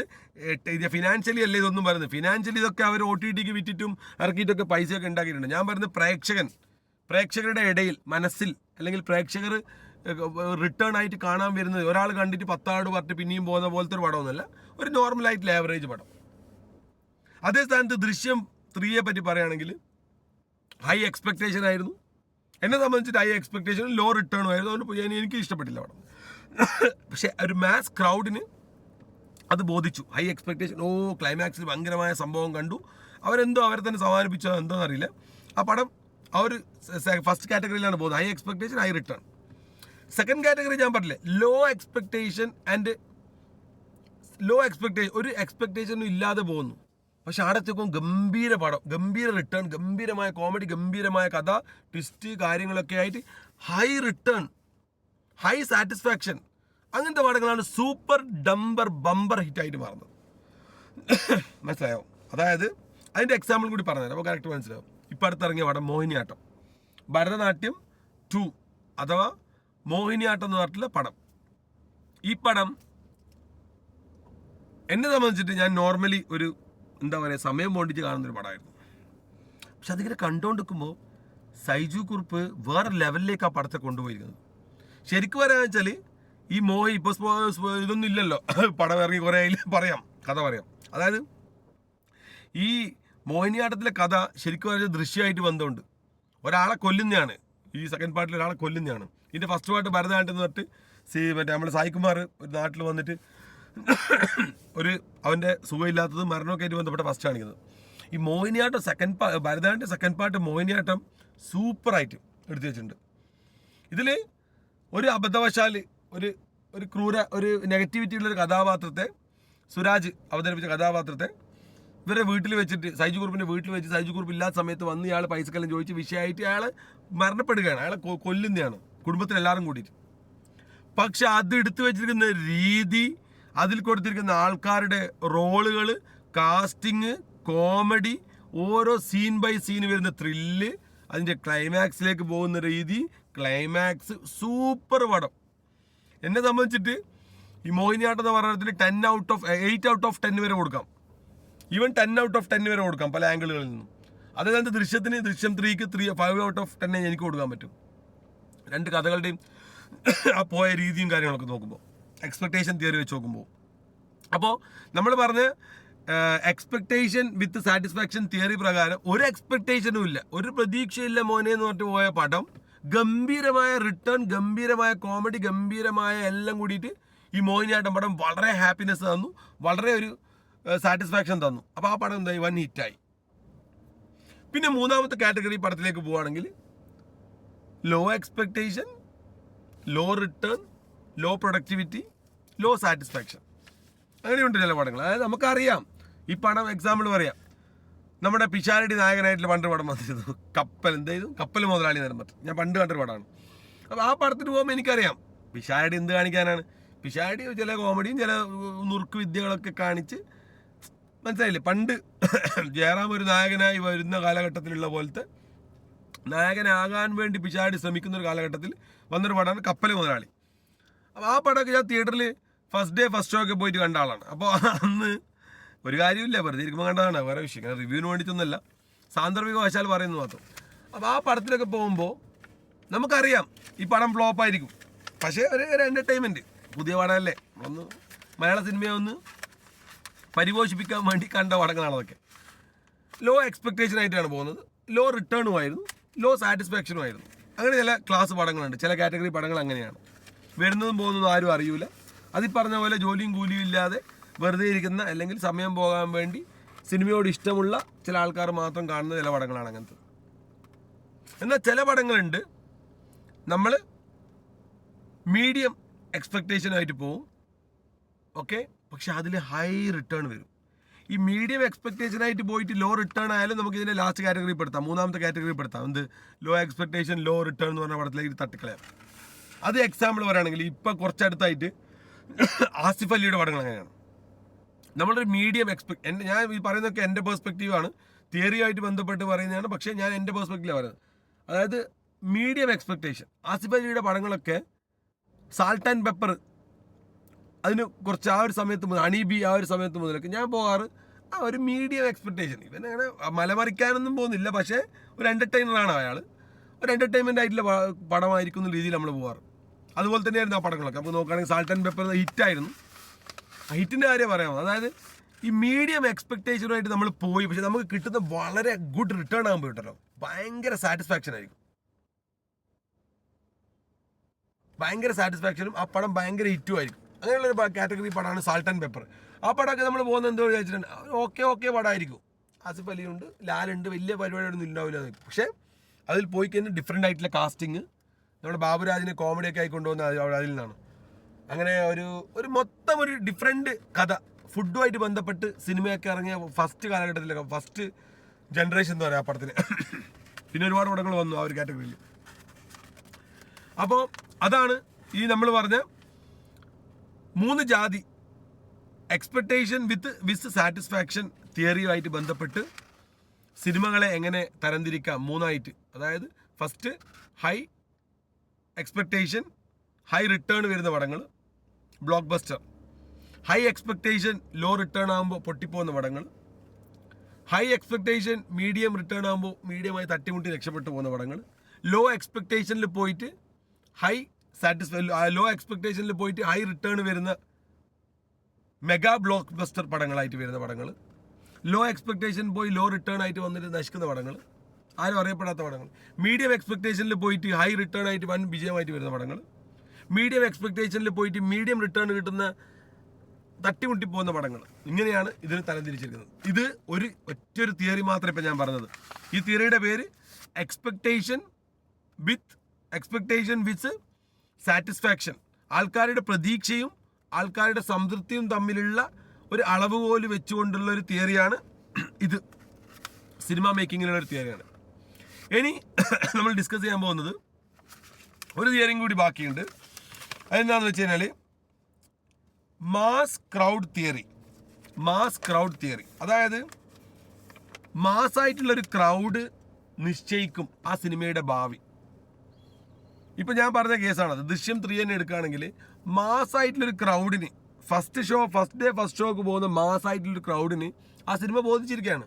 S1: ഫിനാൻഷ്യലി അല്ലേ ഇതൊന്നും പറയുന്നത്. ഫിനാൻഷ്യലി ഇതൊക്കെ അവർ OTTക്ക് വിറ്റിട്ടും ഇറക്കിയിട്ടൊക്കെ പൈസയൊക്കെ ഉണ്ടാക്കിയിട്ടുണ്ട്. ഞാൻ പറയുന്നത് പ്രേക്ഷകരുടെ ഇടയിൽ, മനസ്സിൽ, അല്ലെങ്കിൽ പ്രേക്ഷകർ റിട്ടേൺ ആയിട്ട് കാണാൻ വരുന്നത്, ഒരാൾ കണ്ടിട്ട് 10 ആട് പറഞ്ഞിട്ട് പിന്നെയും പോകുന്ന പോലത്തെ ഒരു പടമൊന്നുമല്ല, ഒരു നോർമലായിട്ടുള്ള ആവറേജ് പടം. അതേ സ്ഥാനത്ത് ദൃശ്യം 3യെ പറ്റി പറയുകയാണെങ്കിൽ ഹൈ എക്സ്പെക്റ്റേഷൻ ആയിരുന്നു, എന്നെ സംബന്ധിച്ചിട്ട് ഹൈ എക്സ്പെക്റ്റേഷനും ലോ റിട്ടേണും ആയിരുന്നു. അതുകൊണ്ട് എനിക്ക് ഇഷ്ടപ്പെട്ടില്ല പടം. പക്ഷെ ഒരു മാസ് ക്രൗഡിന് അത് ബോധിച്ചു. ഹൈ എക്സ്പെക്റ്റേഷൻ, ക്ലൈമാക്സിൽ ഭയങ്കരമായ സംഭവം കണ്ടു, അവരെ തന്നെ സമാനിപ്പിച്ചോ എന്തോന്ന് അറിയില്ല. ആ പടം ഫസ്റ്റ് കാറ്റഗറിയിലാണ് പോകുന്നത്, high expectation, high return. Second category ഞാൻ പറഞ്ഞില്ലേ, ലോ എക്സ്പെക്റ്റേഷൻ, ഒരു എക്സ്പെക്റ്റേഷനും ഇല്ലാതെ പോകുന്നു. പക്ഷെ ആടത്തേക്കും ഗംഭീര പടം, ഗംഭീര റിട്ടേൺ, ഗംഭീരമായ കോമഡി, ഗംഭീരമായ കഥ, ട്വിസ്റ്റ് കാര്യങ്ങളൊക്കെ ആയിട്ട് ഹൈ റിട്ടേൺ, ഹൈ സാറ്റിസ്ഫാക്ഷൻ, അങ്ങനത്തെ പടങ്ങളാണ് സൂപ്പർ ഡംബർ ബമ്പർ ഹിറ്റായിട്ട് മാറുന്നത്. മനസ്സിലായോ? അതായത് അതിൻ്റെ എക്സാമ്പിൾ കൂടി പറഞ്ഞുതരാം, അപ്പോൾ കറക്റ്റ് മനസ്സിലാവും. ഇപ്പം അടുത്തിറങ്ങിയ പടം മോഹിനിയാട്ടം, ഭരതനാട്യം 2 അഥവാ മോഹിനിയാട്ടം എന്ന് പറഞ്ഞിട്ടുള്ള പടം. ഈ പടം എന്നെ സംബന്ധിച്ചിട്ട് ഞാൻ നോർമലി ഒരു സമയം പോണ്ടിച്ച് കാണുന്നൊരു പടമായിരുന്നു. പക്ഷെ അതിങ്ങനെ കണ്ടുകൊണ്ടിരിക്കുമ്പോൾ സൈജു കുറുപ്പ് വേറെ ലെവലിലേക്ക് ആ പടത്തെ കൊണ്ടുപോയിരിക്കുന്നത്. ശരിക്കും പറയാന്ന് വെച്ചാൽ ഈ ഇപ്പോൾ ഇതൊന്നും ഇല്ലല്ലോ, പടം ഇറങ്ങി കുറേ കഥ പറയാം. അതായത് ഈ മോഹിനിയാട്ടത്തിലെ കഥ ശരിക്കും പറഞ്ഞാൽ ദൃശ്യമായിട്ട് ബന്ധമുണ്ട്. ഒരാളെ കൊല്ലുന്നതാണ്, ഈ സെക്കൻഡ് പാർട്ടിൽ ഒരാളെ കൊല്ലുന്നതാണ്. ഇതിൻ്റെ ഫസ്റ്റ് പാർട്ട് ഭരതനാട്യം എന്ന് പറഞ്ഞിട്ട് നമ്മുടെ സായികുമാർ ഒരു നാട്ടിൽ വന്നിട്ട് അവൻ്റെ സുഖമില്ലാത്തതും മരണമൊക്കെ ആയിട്ട് ബന്ധപ്പെട്ട ഫസ്റ്റ് കാണിക്കുന്നത്. ഈ മോഹിനിയാട്ടം ഭരതനാട്യം സെക്കൻഡ് പാർട്ട് മോഹിനിയാട്ടം സൂപ്പറായിട്ട് എടുത്തു വെച്ചിട്ടുണ്ട്. ഇതിൽ ഒരു അബദ്ധവശാൽ ഒരു ക്രൂര, ഒരു നെഗറ്റിവിറ്റി ഉള്ളൊരു കഥാപാത്രത്തെ, സുരാജ് അവതരിപ്പിച്ച കഥാപാത്രത്തെ ഇവരെ വീട്ടിൽ വെച്ചിട്ട്, സൈജു കുറുപ്പിൻ്റെ വീട്ടിൽ വെച്ച്, സൈജു കുറുപ്പ് ഇല്ലാത്ത സമയത്ത് വന്ന് ഇയാൾ പൈസക്കെല്ലാം ചോദിച്ച് വിഷയമായിട്ട് അയാൾ മരണപ്പെടുകയാണ്, അയാളെ കൊല്ലുന്നതാണ് കുടുംബത്തിലെല്ലാവരും കൂടിയിട്ട്. പക്ഷെ അത് എടുത്തു വെച്ചിരിക്കുന്ന രീതി, അതിൽ കൊടുത്തിരിക്കുന്ന ആൾക്കാരുടെ റോളുകൾ, കാസ്റ്റിങ്, കോമഡി, ഓരോ സീൻ ബൈ സീൻ വരുന്ന ത്രില്ല്, അതിൻ്റെ ക്ലൈമാക്സിലേക്ക് പോകുന്ന രീതി, ക്ലൈമാക്സ് സൂപ്പർ പടം. എന്നെ സംബന്ധിച്ചിട്ട് ഈ മോഹിനിയാട്ടം എന്ന പറഞ്ഞതിൽ 8 ഔട്ട് ഓഫ് 10 വരെ കൊടുക്കാം. ഈവൻ 10/10 വരെ കൊടുക്കാം പല ആംഗിളുകളിൽ നിന്നും. അതായത് ദൃശ്യത്തിന് ദൃശ്യം 3ക്ക് 5/10 എനിക്ക് കൊടുക്കാൻ പറ്റും. രണ്ട് കഥകളുടെയും ആ പോയ രീതിയും കാര്യങ്ങളൊക്കെ നോക്കുമ്പോൾ, എക്സ്പെക്ടേഷൻ തിയറി വെച്ച് നോക്കുമ്പോൾ. അപ്പോൾ നമ്മൾ പറഞ്ഞ എക്സ്പെക്ടേഷൻ വിത്ത് സാറ്റിസ്ഫാക്ഷൻ തിയറി പ്രകാരം ഒരു എക്സ്പെക്ടേഷനും ഇല്ല, ഒരു പ്രതീക്ഷയില്ല മോനെ എന്ന് പറഞ്ഞിട്ട് പോയ പടം ഗംഭീരമായ റിട്ടേൺ, ഗംഭീരമായ കോമഡി, ഗംഭീരമായ എല്ലാം കൂടിയിട്ട് ഈ മോഹിനിയാട്ടം പടം വളരെ ഹാപ്പിനെസ് തന്നു, വളരെ ഒരു സാറ്റിസ്ഫാക്ഷൻ തന്നു. അപ്പോൾ ആ പടം എന്തായി, 1 ഹിറ്റായി. പിന്നെ മൂന്നാമത്തെ കാറ്റഗറി പടത്തിലേക്ക് പോവുകയാണെങ്കിൽ low expectation, low return, low productivity, low satisfaction. അങ്ങനെയുണ്ട് ചില പടങ്ങൾ. അതായത് നമുക്കറിയാം ഈ പടം, എക്സാമ്പിൾ പറയാം, നമ്മുടെ പിഷാരടി നായകനായിട്ടുള്ള പണ്ട് പടം വന്നിരുന്നു, കപ്പൽ മുതലാളി നേരം പറ്റും. ഞാൻ പണ്ട് കണ്ടൊരു പടമാണ്. അപ്പോൾ ആ പടത്തിന് പോകുമ്പോൾ എനിക്കറിയാം പിഷാരടി എന്ത് കാണിക്കാനാണ്. പിഷാരടി ചില കോമഡിയും ചില നുറുക്ക് വിദ്യകളൊക്കെ കാണിച്ച്, മനസ്സിലായില്ലേ, പണ്ട് ജയറാം ഒരു നായകനായി വരുന്ന കാലഘട്ടത്തിലുള്ള പോലത്തെ നായകനാകാൻ വേണ്ടി പിഷാരടി ശ്രമിക്കുന്ന ഒരു കാലഘട്ടത്തിൽ വന്നൊരു പടമാണ് കപ്പൽ മുതലാളി. അപ്പോൾ ആ പടമൊക്കെ ഞാൻ തിയേറ്ററിൽ ഫസ്റ്റ് ഡേ ഫസ്റ്റ് ഷോ ഒക്കെ പോയിട്ട് കണ്ട ആളാണ്. അപ്പോൾ അന്ന് ഒരു കാര്യമില്ല, വെറുതെ ഇരിക്കുമ്പോൾ കണ്ടതാണ്, വേറെ വിഷയം. കാരണം റിവ്യൂവിന് വേണ്ടിയിട്ടൊന്നുമല്ല, സാന്ദർഭികവശാൽ പറയുന്നത് മാത്രം. അപ്പോൾ ആ പടത്തിലൊക്കെ പോകുമ്പോൾ നമുക്കറിയാം ഈ പടം ഫ്ലോപ്പായിരിക്കും, പക്ഷേ ഒരു എൻ്റർടൈൻമെൻറ്റ്, പുതിയ പടമല്ലേ, ഒന്ന് മലയാള സിനിമയെ ഒന്ന് പരിപോഷിപ്പിക്കാൻ വേണ്ടി കണ്ട പടങ്ങളാണ് അതൊക്കെ. ലോ എക്സ്പെക്ടേഷൻ ആയിട്ടാണ് പോകുന്നത്, ലോ റിട്ടേണുമായിരുന്നു, ലോ സാറ്റിസ്ഫാക്ഷനുമായിരുന്നു. അങ്ങനെ ചില ക്ലാസ് പടങ്ങളുണ്ട്, ചില കാറ്റഗറി പടങ്ങൾ അങ്ങനെയാണ്. വരുന്നതും പോകുന്നതും ആരും അറിയില്ല. അതിൽ പറഞ്ഞ പോലെ ജോലിയും കൂലിയും ഇല്ലാതെ വെറുതെ ഇരിക്കുന്ന, അല്ലെങ്കിൽ സമയം പോകാൻ വേണ്ടി സിനിമയോട് ഇഷ്ടമുള്ള ചില ആൾക്കാർ മാത്രം കാണുന്ന ചില പടങ്ങളാണ് അങ്ങനത്തെ. എന്നാൽ ചില പടങ്ങളുണ്ട് നമ്മൾ മീഡിയം എക്സ്പെക്ടേഷനായിട്ട് പോവും, ഓക്കെ, പക്ഷെ അതിൽ ഹൈ റിട്ടേൺ വരും. ഈ മീഡിയം എക്സ്പെക്ടേഷനായിട്ട് പോയിട്ട് ലോ റിട്ടേൺ ആയാലും നമുക്ക് ഇതിനെ ലാസ്റ്റ് കാറ്റഗറി പെടുത്താം, മൂന്നാമത്തെ കാറ്റഗറി പെടുത്താം. എന്ത്, ലോ എക്സ്പെക്ടേഷൻ ലോ റിട്ടേൺ എന്ന് പറഞ്ഞ പടത്തിലേക്ക് തട്ടിക്കളയാം. അത് എക്സാമ്പിൾ പറയുകയാണെങ്കിൽ ഇപ്പം കുറച്ചടുത്തായിട്ട് ആസിഫ് അലിയുടെ പടങ്ങൾ അങ്ങനെയാണ്. നമ്മളൊരു മീഡിയം ഞാൻ ഈ പറയുന്നതൊക്കെ എൻ്റെ പെർസ്പെക്റ്റീവാണ്, തിയറിയായിട്ട് ബന്ധപ്പെട്ട് പറയുന്നതാണ്, പക്ഷേ ഞാൻ എൻ്റെ പെർസ്പെക്റ്റീവാണ് പറയുന്നത്. അതായത് മീഡിയം എക്സ്പെക്ടേഷൻ. ആസിഫ് അലിയുടെ പടങ്ങളൊക്കെ സാൾട്ട് ആൻഡ് പെപ്പർ, അതിന് കുറച്ച് ആ ഒരു സമയത്ത് മുതൽ, അണീബി ആ ഒരു സമയത്ത് മുതലൊക്കെ ഞാൻ പോകാറ് ആ ഒരു മീഡിയം എക്സ്പെക്ടേഷൻ. ഇവനങ്ങനെ മലമറിക്കാനൊന്നും പോകുന്നില്ല, പക്ഷേ ഒരു എൻ്റർടൈനറാണ് അയാൾ, ഒരു എൻ്റർടൈൻമെൻ്റ് ആയിട്ടുള്ള പടമായിരിക്കും എന്ന രീതിയിൽ നമ്മൾ പോകാറ്. അതുപോലെ തന്നെയായിരുന്നു ആ പടങ്ങളൊക്കെ. അപ്പോൾ നോക്കുകയാണെങ്കിൽ സാൾട്ട് ആൻഡ് പെപ്പർ ഹിറ്റായിരുന്നു. ഹിറ്റിൻ്റെ കാര്യം പറയാം. അതായത് ഈ മീഡിയം എക്സ്പെക്ടേഷനുമായിട്ട് നമ്മൾ പോയി, പക്ഷെ നമുക്ക് കിട്ടുന്ന വളരെ ഗുഡ് റിട്ടേൺ ആകുമ്പോൾ കിട്ടല്ലോ, ഭയങ്കര സാറ്റിസ്ഫാക്ഷൻ ആയിരിക്കും, ഭയങ്കര സാറ്റിസ്ഫാക്ഷനും ആ പടം ഭയങ്കര ഹിറ്റും ആയിരിക്കും. അങ്ങനെയുള്ളൊരു കാറ്റഗറി പടമാണ് സാൾട്ട് ആൻഡ് പെപ്പർ. ആ പടമൊക്കെ നമ്മൾ പോകുന്നത് എന്തോ വിചാരിച്ചിട്ടുണ്ട്, ഓക്കെ പടമായിരിക്കും, ആസിഫ് അലിയുണ്ട്, ലാലുണ്ട്, വലിയ പരിപാടിയൊന്നും ഉണ്ടാവില്ല. പക്ഷേ അതിൽ പോയി കഴിഞ്ഞാൽ ഡിഫറെൻ്റ് ആയിട്ടുള്ള കാസ്റ്റിങ്, നമ്മുടെ ബാബുരാജിനെ കോമഡിയൊക്കെ ആയിക്കൊണ്ടുവന്ന അതിൽ നിന്നാണ്. അങ്ങനെ ഒരു മൊത്തം ഒരു ഡിഫറെൻറ്റ് കഥ, ഫുഡുമായിട്ട് ബന്ധപ്പെട്ട് സിനിമയൊക്കെ ഇറങ്ങിയ ഫസ്റ്റ് കാലഘട്ടത്തിലൊക്കെ, ഫസ്റ്റ് ജനറേഷൻ എന്ന് പറയാം ആ പടത്തിന്. പിന്നെ ഒരുപാട് പടങ്ങൾ വന്നു ആ ഒരു കാറ്റഗറിയിൽ. അപ്പോൾ അതാണ് ഈ നമ്മൾ പറഞ്ഞ 3 ജാതി എക്സ്പെക്ടേഷൻ വിത്ത് സാറ്റിസ്ഫാക്ഷൻ തിയറിയുമായിട്ട് ബന്ധപ്പെട്ട് സിനിമകളെ എങ്ങനെ തരംതിരിക്കാം 3ആയിട്ട്. അതായത് first high expectation, high return വരുന്ന പടങ്ങൾ, blockbuster. High expectation low return ആകുമ്പോൾ പൊട്ടിപ്പോകുന്ന പടങ്ങൾ. ഹൈ എക്സ്പെക്ടേഷൻ മീഡിയം റിട്ടേൺ ആകുമ്പോൾ മീഡിയമായി തട്ടിമുട്ടി രക്ഷപ്പെട്ടു പോകുന്ന പടങ്ങൾ. ലോ എക്സ്പെക്ടേഷനിൽ പോയിട്ട് ലോ എക്സ്പെക്ടേഷനിൽ പോയിട്ട് ഹൈ റിട്ടേൺ വരുന്ന മെഗാ ബ്ലോക്ക് ബസ്റ്റർ പടങ്ങളായിട്ട് വരുന്ന പടങ്ങൾ. ലോ എക്സ്പെക്ടേഷൻ പോയി ലോ റിട്ടേൺ ആയിട്ട് വന്നിട്ട് നശിക്കുന്ന പടങ്ങൾ, ആരും അറിയപ്പെടാത്ത പടങ്ങൾ. മീഡിയം എക്സ്പെക്ടേഷനിൽ പോയിട്ട് ഹൈ റിട്ടേൺ ആയിട്ട് വൻ വിജയമായിട്ട് വരുന്ന പടങ്ങൾ. മീഡിയം എക്സ്പെക്ടേഷനിൽ പോയിട്ട് മീഡിയം റിട്ടേൺ കിട്ടുന്ന തട്ടിമുട്ടി പോകുന്ന പടങ്ങൾ. ഇങ്ങനെയാണ് ഇതിന് തരംതിരിച്ചിരിക്കുന്നത്. ഇത് ഒറ്റൊരു തിയറി മാത്രമേ ഇപ്പം ഞാൻ പറഞ്ഞത്. ഈ തിയറിയുടെ പേര് എക്സ്പെക്ടേഷൻ വിത്ത് സാറ്റിസ്ഫാക്ഷൻ. ആൾക്കാരുടെ പ്രതീക്ഷയും ആൾക്കാരുടെ സംതൃപ്തിയും തമ്മിലുള്ള ഒരു അളവുകോല് വെച്ചുകൊണ്ടുള്ള ഒരു തിയറിയാണ് ഇത്. സിനിമ മേക്കിങ്ങിലുള്ള ഒരു തിയറിയാണ്. ഇനി നമ്മൾ ഡിസ്കസ് ചെയ്യാൻ പോകുന്നത് ഒരു തിയറിയും കൂടി ബാക്കിയുണ്ട്. അതെന്താണെന്ന് വെച്ച് കഴിഞ്ഞാൽ മാസ് ക്രൗഡ് തിയറി. അതായത് മാസ്സായിട്ടുള്ളൊരു ക്രൗഡ് നിശ്ചയിക്കും ആ സിനിമയുടെ ഭാവി. ഇപ്പം ഞാൻ പറഞ്ഞ കേസാണത്. ദൃശ്യം 3 തന്നെ എടുക്കുകയാണെങ്കിൽ മാസ്സായിട്ടുള്ളൊരു ക്രൗഡിന്, ഫസ്റ്റ് ഷോക്ക് പോകുന്ന മാസമായിട്ടുള്ളൊരു ക്രൗഡിന് ആ സിനിമ ബോധിച്ചിരിക്കുകയാണ്.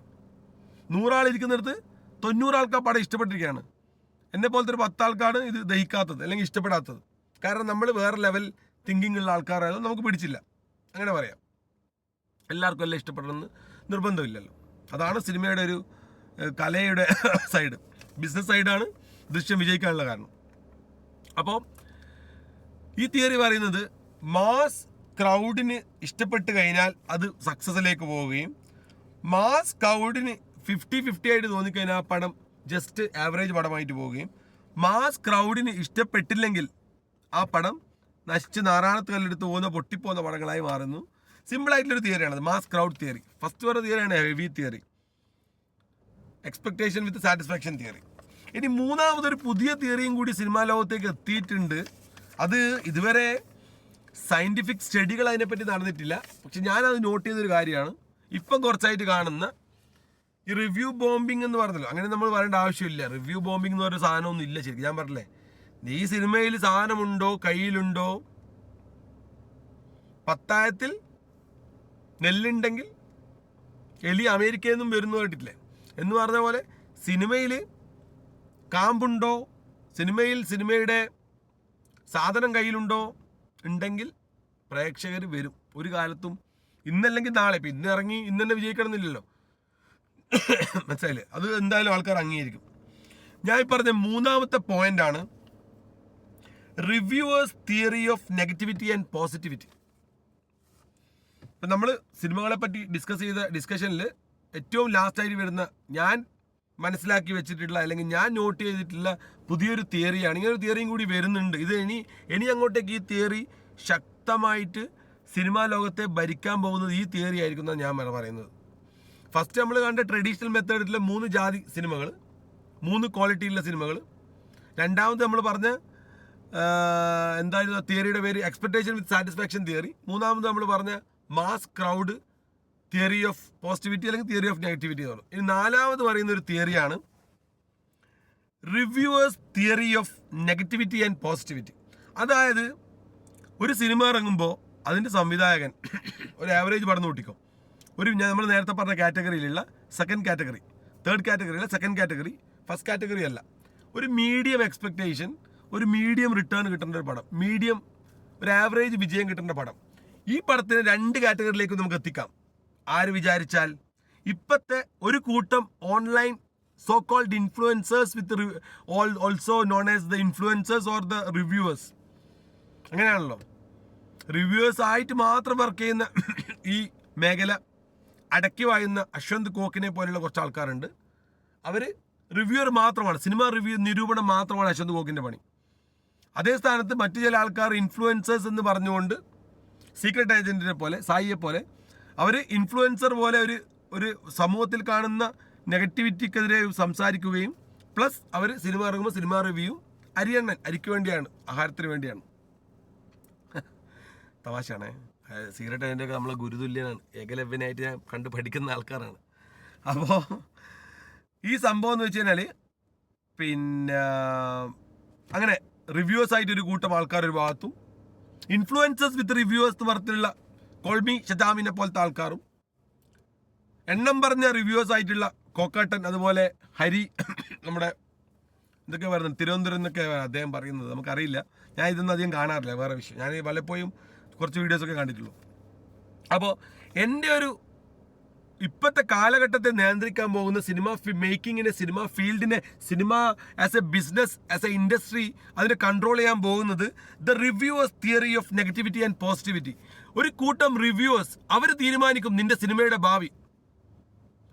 S1: 100 ആൾ ഇരിക്കുന്നിടത്ത് 90 ആൾക്ക് ആ പടം ഇഷ്ടപ്പെട്ടിരിക്കുകയാണ്. എന്നെ പോലത്തെ ഒരു 10 ആൾക്കാണ് ഇത് ദഹിക്കാത്തത് അല്ലെങ്കിൽ ഇഷ്ടപ്പെടാത്തത്. കാരണം നമ്മൾ വേറെ ലെവൽ തിങ്കിങ് ഉള്ള ആൾക്കാരായത് നമുക്ക് പിടിച്ചില്ല, അങ്ങനെ പറയാം. എല്ലാവർക്കും എല്ലാം ഇഷ്ടപ്പെടണമെന്ന് നിർബന്ധമില്ലല്ലോ. അതാണ് സിനിമയുടെ ഒരു കലയുടെ സൈഡ്. ബിസിനസ് സൈഡാണ് ദൃശ്യം വിജയിക്കാനുള്ള കാരണം. അപ്പോൾ ഈ തിയറി പറയുന്നത് മാസ് ക്രൗഡിന് ഇഷ്ടപ്പെട്ട് കഴിഞ്ഞാൽ അത് സക്സസിലേക്ക് പോവുകയും മാസ് ക്രൗഡിന് 50-50 ആയിട്ട് തോന്നിക്കഴിഞ്ഞാൽ ആ പടം ജസ്റ്റ് ആവറേജ് പടമായിട്ട് പോവുകയും മാസ് ക്രൗഡിന് ഇഷ്ടപ്പെട്ടില്ലെങ്കിൽ ആ പടം നശിച്ച് നാറാണത്ത് കല്ലെടുത്ത് പോകുന്ന പൊട്ടിപ്പോകുന്ന പടങ്ങളായി മാറുന്നു. സിമ്പിളായിട്ടുള്ളൊരു തിയറിയാണത്, മാസ് ക്രൗഡ് തിയറി. ഫസ്റ്റ് പറഞ്ഞ തിയറിയാണ് heavy theory, expectation with satisfaction theory. ഇനി മൂന്നാമതൊരു പുതിയ തിയറിയും കൂടി സിനിമാ ലോകത്തേക്ക് എത്തിയിട്ടുണ്ട്. അത് ഇതുവരെ സയൻറ്റിഫിക് സ്റ്റഡികൾ അതിനെപ്പറ്റി നടന്നിട്ടില്ല, പക്ഷെ ഞാനത് നോട്ട് ചെയ്തൊരു കാര്യമാണ്. ഇപ്പം കുറച്ചായിട്ട് കാണുന്ന ഈ റിവ്യൂ ബോംബിംഗ് എന്ന് പറഞ്ഞല്ലോ, അങ്ങനെ നമ്മൾ പറയേണ്ട ആവശ്യമില്ല. റിവ്യൂ ബോംബിംഗ് എന്ന് പറഞ്ഞ സാധനമൊന്നും ഇല്ല. ശരിക്കും ഞാൻ പറഞ്ഞില്ലേ, ഈ സിനിമയിൽ സാധനമുണ്ടോ കയ്യിലുണ്ടോ, പത്തായത്തിൽ നെല്ലുണ്ടെങ്കിൽ എലി അമേരിക്കയിൽ നിന്നും വരുന്നു കേട്ടിട്ടില്ലേ എന്ന് പറഞ്ഞ പോലെ സിനിമയിൽ കാമ്പുണ്ടോ, സിനിമയുടെ സാധനം കയ്യിലുണ്ടോ ഉണ്ടെങ്കിൽ പ്രേക്ഷകർ വരും. ഒരു കാലത്തും ഇന്നല്ലെങ്കിൽ നാളെ, ഇപ്പം ഇന്ന് ഇറങ്ങി ഇന്ന് തന്നെ വിജയിക്കണമെന്നില്ലല്ലോ, മനസ്സിലായില്ലേ? അത് എന്തായാലും ആൾക്കാർ അംഗീകരിക്കും. ഞാൻ ഈ പറഞ്ഞ മൂന്നാമത്തെ പോയിന്റാണ് reviewers theory of negativity and positivity. ഇപ്പം നമ്മൾ സിനിമകളെ പറ്റി ഡിസ്കസ് ചെയ്ത ഡിസ്കഷനിൽ ഏറ്റവും ലാസ്റ്റായിട്ട് വരുന്ന ഞാൻ മനസ്സിലാക്കി വെച്ചിട്ടുള്ള അല്ലെങ്കിൽ ഞാൻ നോട്ട് ചെയ്തിട്ടുള്ള പുതിയൊരു തിയറിയാണ്. ഇങ്ങനൊരു തിയറിയും കൂടി വരുന്നുണ്ട്. ഇത് ഇനി അങ്ങോട്ടേക്ക് ഈ തിയറി ശക്തമായിട്ട് സിനിമാ ലോകത്തെ ഭരിക്കാൻ പോകുന്നത് ഈ തിയറി ആയിരിക്കും എന്നാണ് ഞാൻ പറയുന്നത്. ഫസ്റ്റ് നമ്മൾ കണ്ട ട്രഡീഷണൽ മെത്തേഡിലെ 3 ജാതി സിനിമകൾ, 3 ക്വാളിറ്റിയുള്ള സിനിമകൾ. രണ്ടാമത് നമ്മൾ പറഞ്ഞ എന്തായിരുന്നു തിയറിയുടെ പേര്, എക്സ്പെക്ടേഷൻ വിത്ത് സാറ്റിസ്ഫാക്ഷൻ തിയറി. മൂന്നാമത് നമ്മൾ പറഞ്ഞ mass crowd theory of positivity അല്ലെങ്കിൽ തിയറി ഓഫ് നെഗറ്റിവിറ്റി എന്ന് പറഞ്ഞു. ഇനി നാലാമത് പറയുന്ന ഒരു തിയറിയാണ് reviewers theory of negativity and positivity. അതായത് ഒരു സിനിമ ഇറങ്ങുമ്പോൾ അതിൻ്റെ സംവിധായകൻ ഒരു ആവറേജ് പടം കൂട്ടിക്കോ, നമ്മൾ നേരത്തെ പറഞ്ഞ കാറ്റഗറിയിലുള്ള സെക്കൻഡ് കാറ്റഗറി, തേർഡ് കാറ്റഗറിയിലെ സെക്കൻഡ് കാറ്റഗറി, ഫസ്റ്റ് കാറ്റഗറി അല്ല, ഒരു മീഡിയം എക്സ്പെക്ടേഷൻ, ഒരു മീഡിയം റിട്ടേൺ കിട്ടേണ്ട ഒരു പടം, മീഡിയം ഒരു ആവറേജ് വിജയം കിട്ടേണ്ട പടം. ഈ പടത്തിന് 2 കാറ്റഗറിയിലേക്ക് നമുക്ക് എത്തിക്കാം. ആര് വിചാരിച്ചാൽ ഇപ്പോഴത്തെ ഒരു കൂട്ടം online so called influencers with also known as the influencers or the reviewers, അങ്ങനെയാണല്ലോ. റിവ്യൂവേഴ്സ് ആയിട്ട് മാത്രം വർക്ക് ചെയ്യുന്ന ഈ മേഖല അടക്കി വായുന്ന അശ്വന്ത് കോക്കിനെ പോലെയുള്ള കുറച്ച് ആൾക്കാരുണ്ട്. അവർ റിവ്യൂവർ മാത്രമാണ്, സിനിമ നിരൂപണം മാത്രമാണ് അശ്വന്ത് കോക്കിൻ്റെ പണി. അതേ സ്ഥാനത്ത് മറ്റു ചില ആൾക്കാർ ഇൻഫ്ലുവൻസേഴ്സ് എന്ന് പറഞ്ഞുകൊണ്ട് സീക്രട്ട് ഏജൻറ്റിനെ പോലെ, സായിയെ പോലെ, അവർ ഇൻഫ്ലുവൻസർ പോലെ ഒരു സമൂഹത്തിൽ കാണുന്ന നെഗറ്റിവിറ്റിക്കെതിരെ സംസാരിക്കുകയും പ്ലസ് അവർ സിനിമ ഇറങ്ങുമ്പോൾ സിനിമ റിവ്യൂ അരിക്ക് വേണ്ടിയാണ്, ആഹാരത്തിന് വേണ്ടിയാണ്. തമാശയാണേ. സീക്രട്ട് ഏജൻ്റൊക്കെ നമ്മളെ ഗുരുതുല്യനാണ്, ഏകലവ്യനായിട്ട് ഞാൻ കണ്ട് പഠിക്കുന്ന ആൾക്കാരാണ്. അപ്പോൾ ഈ സംഭവം എന്ന് വെച്ച് കഴിഞ്ഞാൽ പിന്നെ അങ്ങനെ റിവ്യൂവേഴ്സ് ആയിട്ട് ഒരു കൂട്ടം ആൾക്കാർ ഒരു ഭാഗത്തും ഇൻഫ്ലുവൻസേഴ്സ് വിത്ത് റിവ്യൂവേഴ്സ് എന്ന് പറഞ്ഞിട്ടുള്ള കോൾമി ഷജാമിനെ പോലത്തെ ആൾക്കാരും, എണ്ണം പറഞ്ഞ റിവ്യൂവേഴ്സ് ആയിട്ടുള്ള കോക്കാട്ടൻ, അതുപോലെ ഹരി, നമ്മുടെ എന്തൊക്കെ പറയുന്നത് തിരുവനന്തപുരം എന്നൊക്കെ അദ്ദേഹം പറയുന്നത് നമുക്കറിയില്ല, ഞാൻ ഇതൊന്നും അധികം കാണാറില്ല, വേറെ വിഷയം. ഞാൻ പലപ്പോഴും കുറച്ച് വീഡിയോസൊക്കെ കണ്ടിട്ടുള്ളൂ. അപ്പോൾ എൻ്റെ ഒരു ഇപ്പോഴത്തെ കാലഘട്ടത്തെ നിയന്ത്രിക്കാൻ പോകുന്ന സിനിമ മേക്കിങ്ങിനെ, സിനിമ ഫീൽഡിനെ, cinema as A business, as A industry അതിനെ കൺട്രോൾ ചെയ്യാൻ പോകുന്നത് the reviewers theory of negativity and positivity. ഒരു കൂട്ടം റിവ്യൂവേഴ്സ് അവർ തീരുമാനിക്കും നിന്റെ സിനിമയുടെ ഭാവി.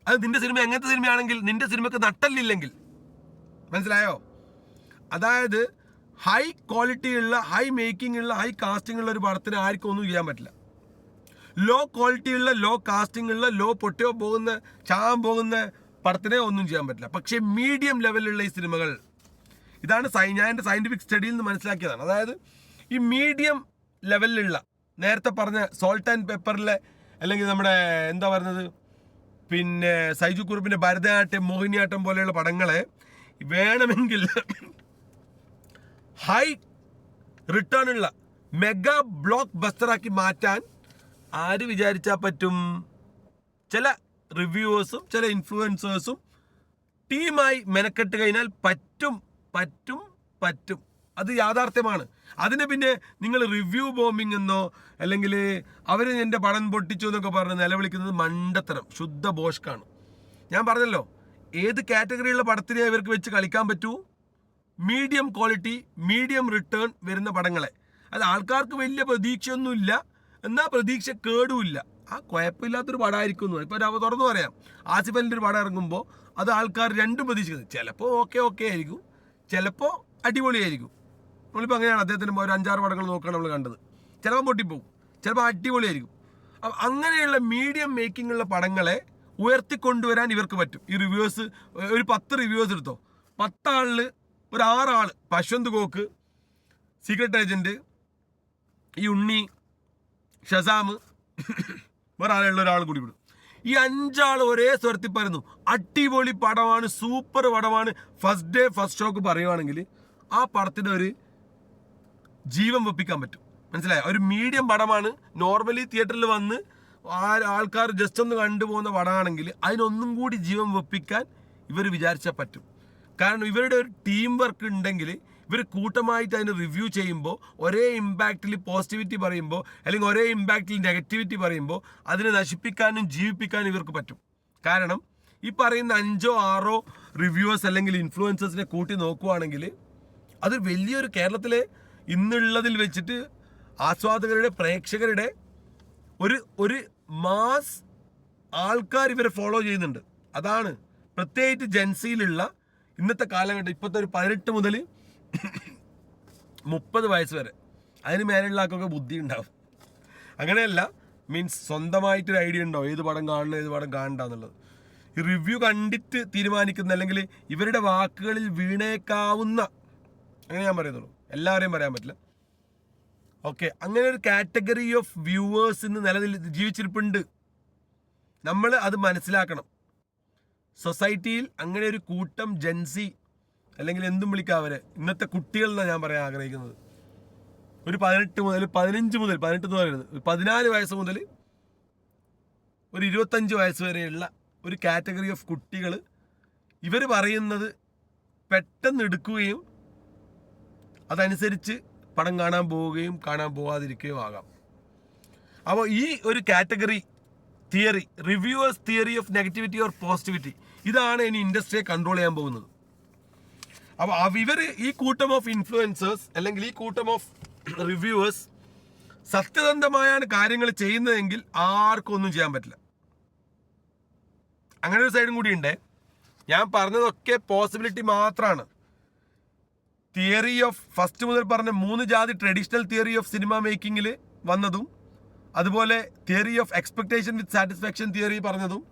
S1: അത് നിന്റെ സിനിമ എങ്ങനത്തെ സിനിമയാണെങ്കിൽ, നിന്റെ സിനിമയ്ക്ക് നട്ടല്ലില്ലെങ്കിൽ, മനസ്സിലായോ? അതായത് ഹൈ ക്വാളിറ്റിയുള്ള, ഹൈ മേക്കിംഗ് ഉള്ള, ഹൈ കാസ്റ്റിംഗ് ഉള്ള ഒരു പടത്തിന് ആർക്കും ഒന്നും ചെയ്യാൻ പറ്റില്ല. ലോ ക്വാളിറ്റിയുള്ള, ലോ കാസ്റ്റിംഗ് ഉള്ള, ലോ പൊട്ടിയോ പോകുന്ന, ചാൻ പോകുന്ന പടത്തിനെ ഒന്നും ചെയ്യാൻ പറ്റില്ല. പക്ഷേ മീഡിയം ലെവലിലുള്ള ഈ സിനിമകൾ, ഇതാണ് ഞാൻ എൻ്റെ സയൻറ്റിഫിക് സ്റ്റഡിയിൽ നിന്ന് മനസ്സിലാക്കിയതാണ്. അതായത് ഈ മീഡിയം ലെവലിലുള്ള, നേരത്തെ പറഞ്ഞ സോൾട്ട് ആൻഡ് പെപ്പറിലെ, അല്ലെങ്കിൽ നമ്മുടെ എന്താ പറയുന്നത്, പിന്നെ സൈജു കുറുപ്പിൻ്റെ ഭരതനാട്യം, മോഹിനിയാട്ടം പോലെയുള്ള പടങ്ങളെ വേണമെങ്കിൽ ഹൈ റിട്ടേൺ ഉള്ള മെഗാ ബ്ലോക്ക് ബസ്റ്ററാക്കി മാറ്റാൻ ആര് വിചാരിച്ചാൽ പറ്റും? ചില റിവ്യൂവേഴ്സും ചില ഇൻഫ്ലുവൻസേഴ്സും ടീമായി മെനക്കെട്ട് കഴിഞ്ഞാൽ പറ്റും പറ്റും പറ്റും. അത് യാഥാർത്ഥ്യമാണ്. അതിന് പിന്നെ നിങ്ങൾ റിവ്യൂ ബോംബിംഗ് എന്നോ അല്ലെങ്കിൽ അവർ എൻ്റെ പടം പൊട്ടിച്ചു എന്നൊക്കെ പറഞ്ഞ് നിലവിളിക്കുന്നത് മണ്ടത്തരം, ശുദ്ധ ബോഷ്കാണ്. ഞാൻ പറഞ്ഞല്ലോ, ഏത് കാറ്റഗറിയുള്ള പടത്തിനെ ഇവർക്ക് വെച്ച് കളിക്കാൻ പറ്റൂ? മീഡിയം ക്വാളിറ്റി, മീഡിയം റിട്ടേൺ വരുന്ന പടങ്ങളെ. അത് ആൾക്കാർക്ക് വലിയ പ്രതീക്ഷയൊന്നുമില്ല, എന്നാൽ പ്രതീക്ഷ കേടുമില്ല. ആ കുഴപ്പമില്ലാത്തൊരു പടമായിരിക്കുന്നു. ഇപ്പോൾ തുറന്നു പറയാം, ആസിഫ് അലിൻ്റെ ഒരു പടം ഇറങ്ങുമ്പോൾ അത് ആൾക്കാർ രണ്ടും പ്രതീക്ഷിക്കുന്നത്. ചിലപ്പോൾ ഓക്കെ ആയിരിക്കും, ചിലപ്പോൾ അടിപൊളിയായിരിക്കും. നമ്മളിപ്പോൾ അങ്ങനെയാണ് അദ്ദേഹത്തിന് ഒരു 5-6 പടങ്ങൾ നോക്കുകയാണ് നമ്മൾ കണ്ടത്. ചിലപ്പോൾ പൊട്ടിപ്പോവും, ചിലപ്പോൾ അടിപൊളിയായിരിക്കും. അങ്ങനെയുള്ള മീഡിയം മേക്കിംഗ് ഉള്ള പടങ്ങളെ ഉയർത്തിക്കൊണ്ടുവരാൻ ഇവർക്ക് പറ്റും. ഈ റിവ്യൂവേഴ്സ് ഒരു 10 റിവ്യൂവേഴ്സ് എടുത്തോ, 10 ആളിൽ ഒരു 6 ആൾ, അശ്വന്ത് ഗോക്ക്, സീക്രട്ട് ഏജന്റ്, ഈ ഉണ്ണി, ഷസാം, വേറെ ആളുള്ള ഒരാൾ കൂടി വിടും. ഈ 5 ആൾ ഒരേ സ്വരത്തിൽ പറയുന്നു അടിപൊളി പടമാണ്, സൂപ്പർ പടമാണ്, ഫസ്റ്റ് ഡേ ഫസ്റ്റ് ഷോക്ക് പറയുവാണെങ്കിൽ ആ പടത്തിന് ഒരു ജീവൻ വെപ്പിക്കാൻ പറ്റും. മനസ്സിലായോ? ഒരു മീഡിയം പടമാണ്, നോർമലി തിയേറ്ററിൽ വന്ന് ആൾക്കാർ ജസ്റ്റ് ഒന്ന് കണ്ടുപോകുന്ന പടമാണെങ്കിൽ അതിനൊന്നും കൂടി ജീവൻ വെപ്പിക്കാൻ ഇവർ വിചാരിച്ചാൽ പറ്റും. കാരണം ഇവരുടെ ഒരു ടീം വർക്ക് ഉണ്ടെങ്കിൽ ഇവർ കൂട്ടമായിട്ട് അതിന് റിവ്യൂ ചെയ്യുമ്പോൾ ഒരേ ഇമ്പാക്റ്റിൽ പോസിറ്റിവിറ്റി പറയുമ്പോൾ അല്ലെങ്കിൽ ഒരേ ഇമ്പാക്റ്റിൽ നെഗറ്റിവിറ്റി പറയുമ്പോൾ അതിനെ നശിപ്പിക്കാനും ജീവിപ്പിക്കാനും ഇവർക്ക് പറ്റും. കാരണം ഈ പറയുന്ന 5-6 റിവ്യൂവേഴ്സ് അല്ലെങ്കിൽ ഇൻഫ്ലുവൻസേഴ്സിനെ കൂട്ടി നോക്കുവാണെങ്കിൽ അത് വലിയൊരു കേരളത്തിലെ ഇന്നുള്ളതിൽ വെച്ചിട്ട് ആസ്വാദകരുടെ, പ്രേക്ഷകരുടെ ഒരു മാസ് ആൾക്കാർ ഇവരെ ഫോളോ ചെയ്യുന്നുണ്ട്. അതാണ് പ്രത്യേകിച്ച് ജെൻസിയിലുള്ള ഇന്നത്തെ കാലഘട്ടം. ഇപ്പോഴത്തെ ഒരു 18 മുതൽ 30 വയസ്സ് വരെ, അതിന് മേലുള്ള ആൾക്കൊക്കെ ബുദ്ധി ഉണ്ടാവും. അങ്ങനെയല്ല, മീൻസ് സ്വന്തമായിട്ടൊരു ഐഡിയ ഉണ്ടാവും ഏത് പടം കാണണം ഏത് പടം കാണണ്ട എന്നുള്ളത്. ഈ റിവ്യൂ കണ്ടിട്ട് തീരുമാനിക്കുന്ന, അല്ലെങ്കിൽ ഇവരുടെ വാക്കുകളിൽ വീണേക്കാവുന്ന, അങ്ങനെ ഞാൻ പറയുന്നുള്ളൂ, എല്ലാവരെയും പറയാൻ പറ്റില്ല. ഓക്കെ, അങ്ങനെ ഒരു കാറ്റഗറി ഓഫ് വ്യൂവേഴ്സ് ഇന്ന് ജീവിച്ചിരിപ്പുണ്ട്. നമ്മൾ അത് മനസ്സിലാക്കണം. സൊസൈറ്റിയിൽ അങ്ങനെ ഒരു കൂട്ടം ജെൻസി, അല്ലെങ്കിൽ എന്തും വിളിക്കാം അവരെ, ഇന്നത്തെ കുട്ടികൾ എന്നാണ് ഞാൻ പറയാൻ ആഗ്രഹിക്കുന്നത്. ഒരു 18 മുതൽ 14 വയസ്സ് മുതൽ ഒരു 25 വയസ്സ് വരെയുള്ള ഒരു കാറ്റഗറി ഓഫ് കുട്ടികൾ ഇവർ പറയുന്നത് പെട്ടെന്ന് എടുക്കുകയും അതനുസരിച്ച് പടം കാണാൻ പോവുകയും കാണാൻ പോകാതിരിക്കുകയും ആകാം. അപ്പോൾ ഈ ഒരു category theory, reviewers theory of negativity or positivity, ഇതാണ് ഇനി ഇൻഡസ്ട്രിയെ കൺട്രോൾ ചെയ്യാൻ പോകുന്നത്. അപ്പോൾ ഇവർ, ഈ കൂട്ടം ഓഫ് ഇൻഫ്ലുവൻസേഴ്സ് അല്ലെങ്കിൽ ഈ കൂട്ടം ഓഫ് റിവ്യൂവേഴ്സ് സത്യസന്ധമായാണ് കാര്യങ്ങൾ ചെയ്യുന്നതെങ്കിൽ ആർക്കും ഒന്നും ചെയ്യാൻ പറ്റില്ല. അങ്ങനെ ഒരു സൈഡും കൂടി ഉണ്ട്. ഞാൻ പറഞ്ഞതൊക്കെ പോസിബിലിറ്റി മാത്രമാണ്. തിയറി ഓഫ് ഫസ്റ്റ് മുതൽ പറഞ്ഞ 3 ജാതി ട്രഡീഷണൽ തിയറി ഓഫ് സിനിമ മേക്കിങ്ങിൽ വന്നതും, അതുപോലെ theory of expectation with satisfaction theory പറഞ്ഞതും,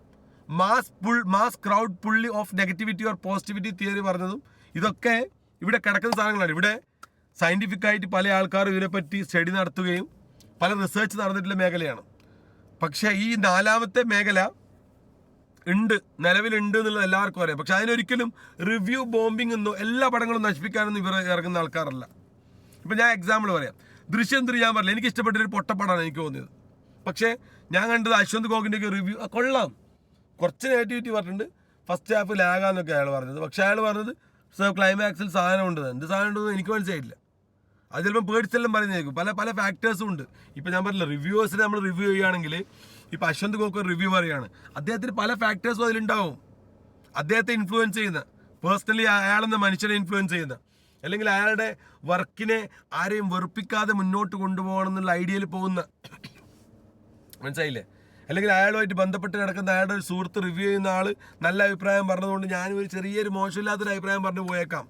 S1: മാസ് ക്രൗഡ് പുള്ളി of negativity or positivity theory പറഞ്ഞതും, ഇതൊക്കെ ഇവിടെ കിടക്കുന്ന സാധനങ്ങളാണ്. ഇവിടെ സയൻറ്റിഫിക് ആയിട്ട് പല ആൾക്കാരും ഇതിനെപ്പറ്റി സ്റ്റഡി നടത്തുകയും പല റിസർച്ച് നടന്നിട്ടുള്ള മേഖലയാണ്. പക്ഷേ ഈ 4ാമത്തെ മേഖല നിലവിലുണ്ട് എന്നുള്ളത് എല്ലാവർക്കും അറിയാം. പക്ഷെ അതിനൊരിക്കലും റിവ്യൂ ബോംബിംഗ് എന്നോ എല്ലാ പടങ്ങളും നശിപ്പിക്കാനൊന്നും ഇവർ ഇറങ്ങുന്ന ആൾക്കാരല്ല. ഇപ്പം ഞാൻ എക്സാമ്പിൾ പറയാം. ദൃശ്യം 3 ഞാൻ പറഞ്ഞില്ല, എനിക്ക് ഇഷ്ടപ്പെട്ടൊരു പൊട്ടപ്പടമാണ് എനിക്ക് തോന്നിയത്. പക്ഷേ ഞാൻ കണ്ടത് അശ്വന്ത് ഗോകിൻ്റെയൊക്കെ റിവ്യൂ കൊള്ളാം, കുറച്ച് നെഗറ്റിവിറ്റി പറഞ്ഞിട്ടുണ്ട്, ഫസ്റ്റ് ഹാഫ് ലാഗാന്നൊക്കെ അയാൾ പറഞ്ഞത്. പക്ഷേ അയാൾ പറഞ്ഞത് ക്ലൈമാക്സിൽ സാധനം ഉണ്ട്, എന്ത് സാധനം ഉണ്ടെന്ന് എനിക്ക് മനസ്സിലായില്ല. അത് ചിലപ്പോൾ പേടിച്ചെല്ലാം പറയുന്നതായിരിക്കും. പല ഫാക്ടേഴ്സും ഉണ്ട്. ഇപ്പം ഞാൻ പറഞ്ഞില്ല, റിവ്യൂവേഴ്സിനെ നമ്മൾ റിവ്യൂ ചെയ്യുകയാണെങ്കിൽ, ഇപ്പം അശ്വന്ത് ഗോക്ക് റിവ്യൂ പറയുകയാണ്, അദ്ദേഹത്തിന് പല ഫാക്ടേഴ്സും അതിലുണ്ടാവും. അദ്ദേഹത്തെ ഇൻഫ്ലുവൻസ് ചെയ്യുന്ന, പേഴ്സണലി അയാളെന്ന മനുഷ്യനെ ഇൻഫ്ലുവൻസ് ചെയ്യുന്ന, അല്ലെങ്കിൽ അയാളുടെ വർക്കിനെ ആരെയും വെറുപ്പിക്കാതെ മുന്നോട്ട് കൊണ്ടുപോകണം എന്നുള്ള ഐഡിയയിൽ പോകുന്ന, മനസ്സിലായില്ലേ? അല്ലെങ്കിൽ അയാളുമായിട്ട് ബന്ധപ്പെട്ട് കിടക്കുന്ന അയാളുടെ ഒരു സുഹൃത്ത് റിവ്യൂ ചെയ്യുന്ന ആൾ നല്ല അഭിപ്രായം പറഞ്ഞതുകൊണ്ട് ഞാനും ഒരു ചെറിയൊരു മോശമില്ലാത്തൊരു അഭിപ്രായം പറഞ്ഞു പോയേക്കാം.